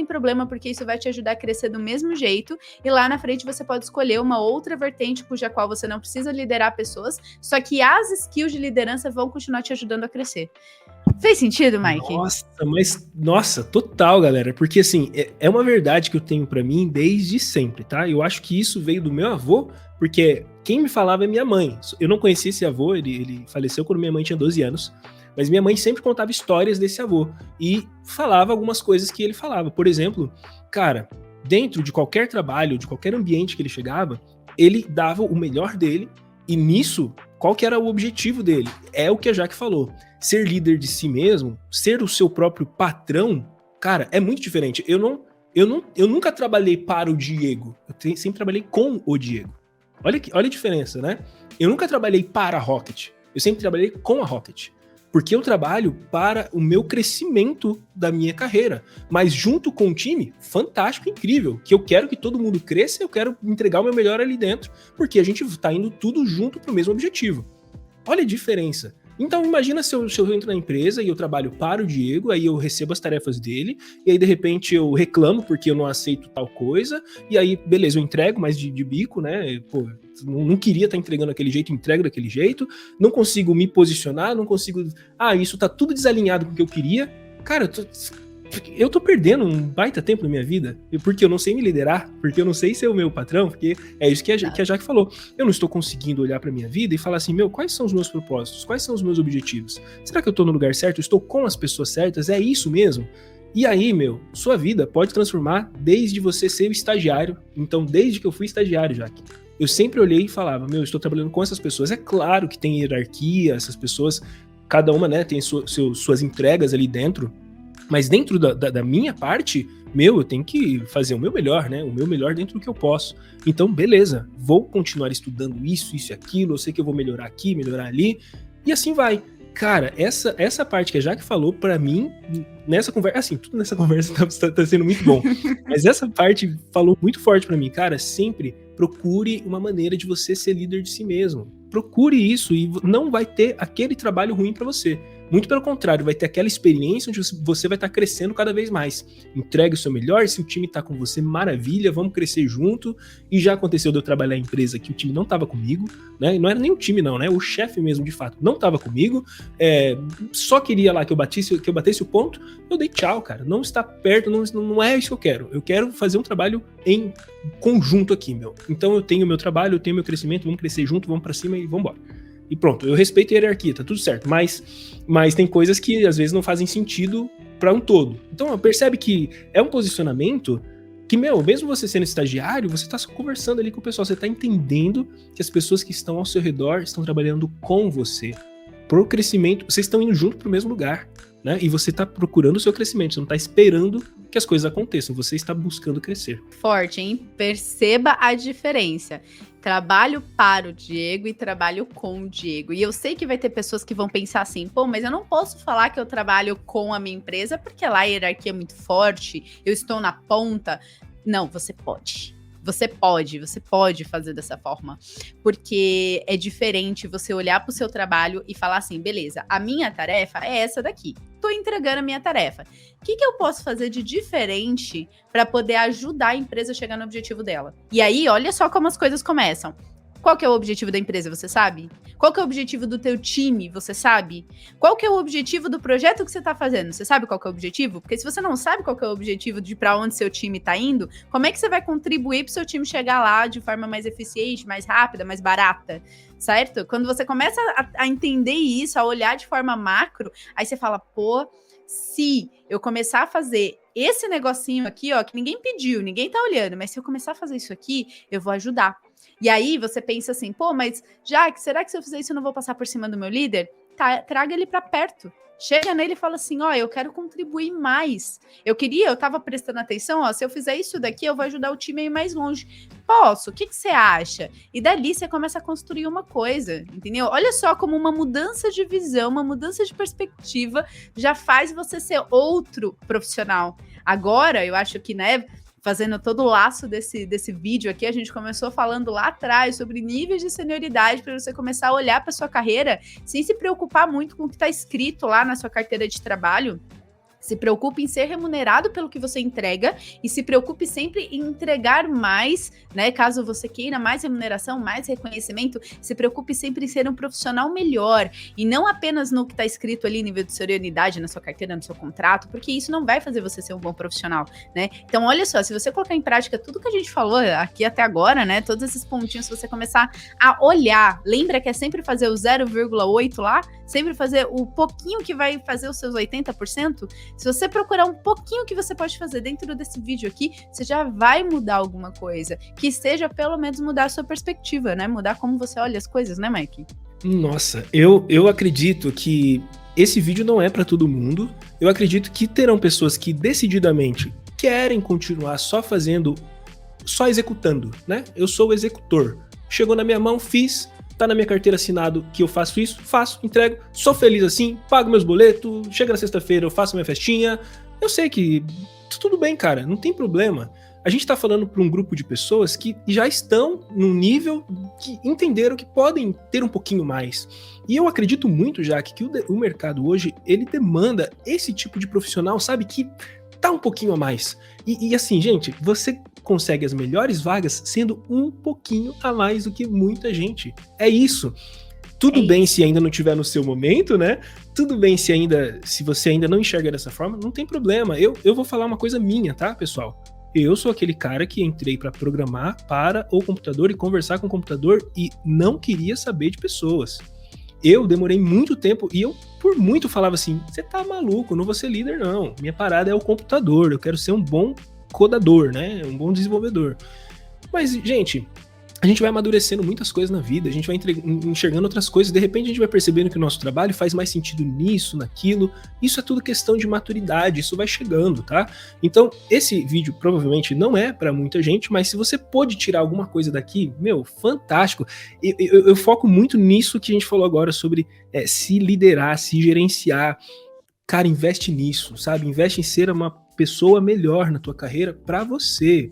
problema, porque isso vai te ajudar a crescer do mesmo jeito. E lá na frente você pode escolher uma outra vertente cuja qual você não precisa liderar pessoas, só que as skills de liderança vão continuar te ajudando a crescer. Fez sentido, Mike? Nossa, total, galera, porque assim, é uma verdade que eu tenho pra mim desde sempre, tá? Eu acho que isso veio do meu avô, porque quem me falava é minha mãe. Eu não conhecia esse avô, ele faleceu quando minha mãe tinha 12 anos, mas minha mãe sempre contava histórias desse avô e falava algumas coisas que ele falava. Por exemplo, cara, dentro de qualquer trabalho, de qualquer ambiente que ele chegava, ele dava o melhor dele e nisso, qual que era o objetivo dele? É o que a Jaque falou. Ser líder de si mesmo, ser o seu próprio patrão, cara, é muito diferente. Eu nunca trabalhei para o Diego, sempre trabalhei com o Diego. Olha a diferença, né? Eu nunca trabalhei para a Rocket, eu sempre trabalhei com a Rocket. Porque eu trabalho para o meu crescimento da minha carreira. Mas junto com um time fantástico, incrível, que eu quero que todo mundo cresça, eu quero entregar o meu melhor ali dentro, porque a gente tá indo tudo junto para o mesmo objetivo. Olha a diferença. Então imagina se eu entro na empresa e eu trabalho para o Diego, aí eu recebo as tarefas dele, e aí de repente eu reclamo porque eu não aceito tal coisa, e aí beleza, eu entrego, mas de bico, né, pô, não queria estar entregando daquele jeito, entrego daquele jeito, não consigo me posicionar, não consigo, isso tá tudo desalinhado com o que eu queria, cara, eu tô perdendo um baita tempo na minha vida, porque eu não sei me liderar, porque eu não sei ser o meu patrão, porque é isso que a Jaque falou. Eu não estou conseguindo olhar pra minha vida e falar assim, quais são os meus propósitos? Quais são os meus objetivos? Será que eu tô no lugar certo? Eu estou com as pessoas certas? É isso mesmo? E aí, sua vida pode transformar desde você ser estagiário. Então, desde que eu fui estagiário, Jaque, eu sempre olhei e falava, estou trabalhando com essas pessoas. É claro que tem hierarquia, essas pessoas, cada uma, né, tem suas entregas ali dentro, mas dentro da minha parte, eu tenho que fazer o meu melhor, né? O meu melhor dentro do que eu posso. Então, beleza, vou continuar estudando isso e aquilo, eu sei que eu vou melhorar aqui, melhorar ali, e assim vai. Cara, essa parte que a Jaque falou, pra mim, nessa conversa, assim, tudo nessa conversa tá sendo muito bom, mas essa parte falou muito forte pra mim, cara, sempre procure uma maneira de você ser líder de si mesmo. Procure isso e não vai ter aquele trabalho ruim pra você. Muito pelo contrário, vai ter aquela experiência onde você vai estar crescendo cada vez mais. Entregue o seu melhor, se o time está com você, maravilha, vamos crescer junto. E já aconteceu de eu trabalhar em empresa que o time não estava comigo, né? Não era nem o time não, né? O chefe mesmo, de fato, não estava comigo. Só queria lá que eu batesse o ponto, eu dei tchau, cara. Não está perto, não é isso que eu quero. Eu quero fazer um trabalho em conjunto aqui, Então eu tenho o meu trabalho, eu tenho o meu crescimento, vamos crescer junto, vamos para cima e vamos embora. E pronto, eu respeito a hierarquia, tá tudo certo, mas tem coisas que às vezes não fazem sentido para um todo. Então percebe que é um posicionamento que, mesmo você sendo estagiário, você tá só conversando ali com o pessoal, você tá entendendo que as pessoas que estão ao seu redor estão trabalhando com você. Pro crescimento, vocês estão indo junto pro mesmo lugar, né? E você tá procurando o seu crescimento, você não tá esperando que as coisas aconteçam, você está buscando crescer. Forte, hein? Perceba a diferença. Trabalho para o Diego e trabalho com o Diego. E eu sei que vai ter pessoas que vão pensar assim, mas eu não posso falar que eu trabalho com a minha empresa porque lá a hierarquia é muito forte, eu estou na ponta. Não, você pode. Você pode fazer dessa forma, porque é diferente você olhar para o seu trabalho e falar assim, beleza, a minha tarefa é essa daqui, tô entregando a minha tarefa. O que eu posso fazer de diferente para poder ajudar a empresa a chegar no objetivo dela? E aí, olha só como as coisas começam. Qual que é o objetivo da empresa, você sabe? Qual que é o objetivo do teu time, você sabe? Qual que é o objetivo do projeto que você tá fazendo? Você sabe qual que é o objetivo? Porque se você não sabe qual que é o objetivo de para onde seu time tá indo, como é que você vai contribuir pro seu time chegar lá de forma mais eficiente, mais rápida, mais barata? Certo? Quando você começa a entender isso, a olhar de forma macro, aí você fala, se eu começar a fazer esse negocinho aqui, ó, que ninguém pediu, ninguém tá olhando, mas se eu começar a fazer isso aqui, eu vou ajudar. E aí você pensa assim, mas Jaque, será que se eu fizer isso eu não vou passar por cima do meu líder? Traga ele para perto. Chega nele e fala assim, eu quero contribuir mais. Eu tava prestando atenção, se eu fizer isso daqui, eu vou ajudar o time a ir mais longe. Posso? O que você acha? E dali você começa a construir uma coisa, entendeu? Olha só como uma mudança de visão, uma mudança de perspectiva já faz você ser outro profissional. Agora, eu acho que, né, fazendo todo o laço desse vídeo aqui, a gente começou falando lá atrás sobre níveis de senioridade para você começar a olhar para sua carreira sem se preocupar muito com o que está escrito lá na sua carteira de trabalho. Se preocupe em ser remunerado pelo que você entrega e se preocupe sempre em entregar mais, né? Caso você queira mais remuneração, mais reconhecimento, se preocupe sempre em ser um profissional melhor e não apenas no que está escrito ali, nível de senioridade na sua carteira, no seu contrato, porque isso não vai fazer você ser um bom profissional, né? Então, olha só, se você colocar em prática tudo que a gente falou aqui até agora, né? Todos esses pontinhos, se você começar a olhar, lembra que é sempre fazer o 0,8 lá, sempre fazer o pouquinho que vai fazer os seus 80%. Se você procurar um pouquinho que você pode fazer dentro desse vídeo aqui, você já vai mudar alguma coisa. Que seja pelo menos mudar a sua perspectiva, né? Mudar como você olha as coisas, né, Mike? Nossa, eu acredito que esse vídeo não é para todo mundo. Eu acredito que terão pessoas que decididamente querem continuar só fazendo, só executando, né? Eu sou o executor. Chegou na minha mão, fiz, tá na minha carteira assinado que eu faço isso, faço, entrego, sou feliz assim, pago meus boletos, chega na sexta-feira, eu faço minha festinha. Eu sei que tudo bem, cara, não tem problema. A gente tá falando para um grupo de pessoas que já estão num nível que entenderam que podem ter um pouquinho mais. E eu acredito muito, Jaque, que o mercado hoje, ele demanda esse tipo de profissional, sabe, que tá um pouquinho a mais. E assim, gente, você consegue as melhores vagas sendo um pouquinho a mais do que muita gente. É isso. Tudo bem se ainda não tiver no seu momento, né? Tudo bem se você ainda não enxerga dessa forma, não tem problema. Eu vou falar uma coisa minha, tá, pessoal? Eu sou aquele cara que entrei para programar para o computador e conversar com o computador e não queria saber de pessoas. Eu demorei muito tempo e eu, por muito, falava assim, você tá maluco, não vou ser líder não. Minha parada é o computador, eu quero ser um bom codador, né? Um bom desenvolvedor. Mas, gente, a gente vai amadurecendo muitas coisas na vida, a gente vai enxergando outras coisas, de repente a gente vai percebendo que o nosso trabalho faz mais sentido nisso, naquilo. Isso é tudo questão de maturidade, isso vai chegando, tá? Então, esse vídeo provavelmente não é para muita gente, mas se você pôde tirar alguma coisa daqui, meu, fantástico. Eu foco muito nisso que a gente falou agora sobre se liderar, se gerenciar. Cara, investe nisso, sabe? Investe em ser uma pessoa melhor na tua carreira para você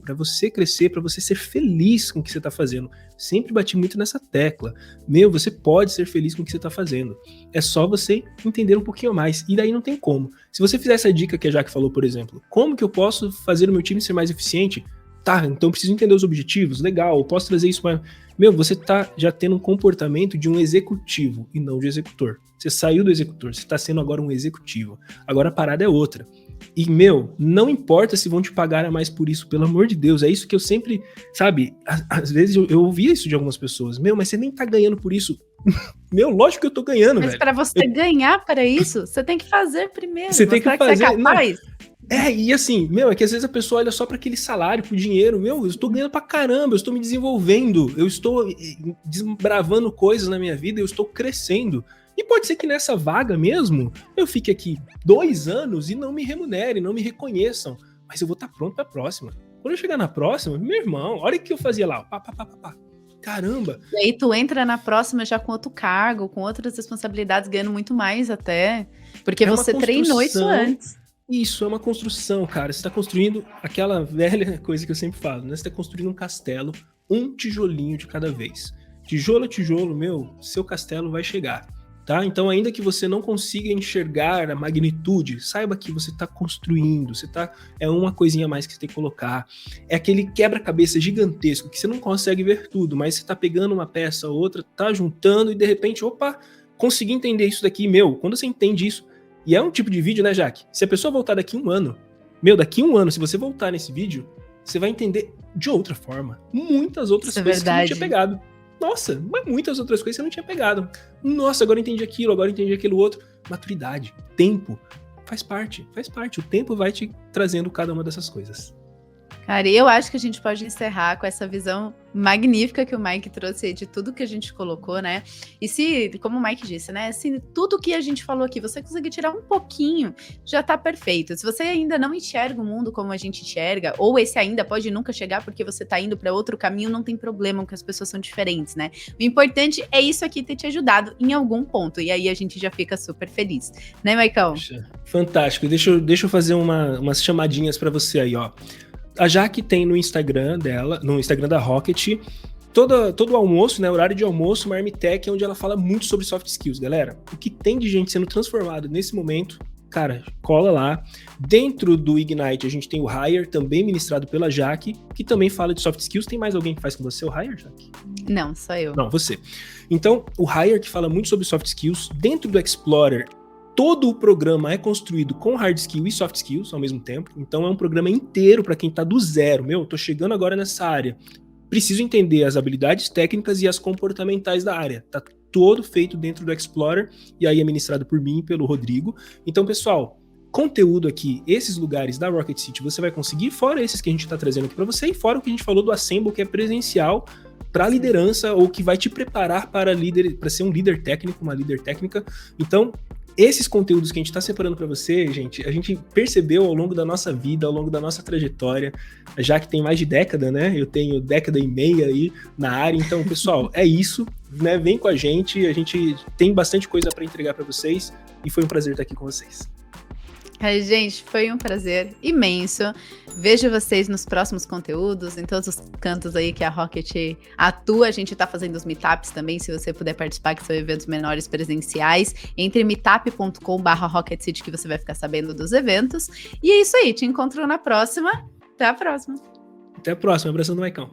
crescer, para você ser feliz com o que você tá fazendo. Sempre bati muito nessa tecla. Meu, você pode ser feliz com o que você tá fazendo. É só você entender um pouquinho mais. E daí não tem como. Se você fizer essa dica que a Jaque falou, por exemplo, como que eu posso fazer o meu time ser mais eficiente? Tá, então preciso entender os objetivos, legal, eu posso trazer isso para... Meu, você tá já tendo um comportamento de um executivo e não de executor. Você saiu do executor, você tá sendo agora um executivo. Agora a parada é outra. E, meu, não importa se vão te pagar a mais por isso, pelo amor de Deus, é isso que eu sempre, sabe, às vezes eu ouvia isso de algumas pessoas, meu, mas você nem tá ganhando por isso. Meu, lógico que eu tô ganhando, mas velho. Mas pra você ganhar para isso, você tem que fazer primeiro. Você tem que fazer. Que você é capaz. E assim, meu, é que às vezes a pessoa olha só para aquele salário, pro dinheiro, meu, eu estou ganhando pra caramba, eu estou me desenvolvendo, eu estou desbravando coisas na minha vida, eu estou crescendo. E pode ser que nessa vaga mesmo, eu fique aqui 2 anos e não me remunerem, não me reconheçam, mas eu vou estar pronto pra próxima. Quando eu chegar na próxima, meu irmão, olha o que eu fazia lá, pá. Caramba! E aí tu entra na próxima já com outro cargo, com outras responsabilidades, ganhando muito mais até, porque você treinou isso antes. Isso, é uma construção, cara. Você está construindo aquela velha coisa que eu sempre falo, né? Você está construindo um castelo, um tijolinho de cada vez. Tijolo a tijolo, meu, seu castelo vai chegar, tá? Então, ainda que você não consiga enxergar a magnitude, saiba que você está construindo, é uma coisinha a mais que você tem que colocar. É aquele quebra-cabeça gigantesco que você não consegue ver tudo, mas você está pegando uma peça ou outra, tá juntando e de repente, opa, consegui entender isso daqui, meu. Quando você entende isso, e é um tipo de vídeo, né, Jaque? Se a pessoa voltar daqui 1 ano, meu, daqui 1 ano, se você voltar nesse vídeo, você vai entender de outra forma. Muitas outras coisas que você não tinha pegado. Nossa, mas muitas outras coisas que você não tinha pegado. Nossa, agora entendi aquilo, agora entendi aquilo outro. Maturidade, tempo, faz parte. O tempo vai te trazendo cada uma dessas coisas. Cara, eu acho que a gente pode encerrar com essa visão magnífica que o Mike trouxe aí de tudo que a gente colocou, né? E se, como o Mike disse, né? Se tudo que a gente falou aqui, você conseguir tirar um pouquinho, já tá perfeito. Se você ainda não enxerga o mundo como a gente enxerga, ou esse ainda pode nunca chegar porque você tá indo para outro caminho, não tem problema, porque as pessoas são diferentes, né? O importante é isso aqui ter te ajudado em algum ponto, e aí a gente já fica super feliz. Né, Maicão? Fantástico. Deixa eu fazer umas chamadinhas para você aí, ó. A Jaque tem no Instagram dela, no Instagram da Rocket, todo o almoço, né, horário de almoço, uma Armitec, onde ela fala muito sobre soft skills, galera. O que tem de gente sendo transformado nesse momento cara, cola lá. Dentro do Ignite, a gente tem o Hire, também ministrado pela Jaque, que também fala de soft skills. Tem mais alguém que faz com você o Hire, Jaque? Não, só eu. Não, você. Então, o Hire, que fala muito sobre soft skills. Dentro do Explorer, todo o programa é construído com hard skill e soft skills ao mesmo tempo. Então, é um programa inteiro para quem tá do zero. Tô chegando agora nessa área. Preciso entender as habilidades técnicas e as comportamentais da área. Tá todo feito dentro do Explorer, e aí é ministrado por mim e pelo Rodrigo. Então, pessoal, conteúdo aqui, esses lugares da Rocket City você vai conseguir, fora esses que a gente está trazendo aqui para você, e fora o que a gente falou do Assemble, que é presencial para liderança, ou que vai te preparar para ser um líder técnico, uma líder técnica. Então, esses conteúdos que a gente está separando para você, gente, a gente percebeu ao longo da nossa vida, ao longo da nossa trajetória, já que tem mais de década, né? Eu tenho década e meia aí na área. Então, pessoal, é isso, né? Vem com a gente tem bastante coisa para entregar para vocês e foi um prazer estar aqui com vocês. Ai, gente, foi um prazer imenso. Vejo vocês nos próximos conteúdos, em todos os cantos aí que a Rocket atua. A gente tá fazendo os meetups também, se você puder participar, que são eventos menores presenciais. Entre meetup.com/Rocket City que você vai ficar sabendo dos eventos. E é isso aí, te encontro na próxima. Até a próxima. Até a próxima, abração do Maicão.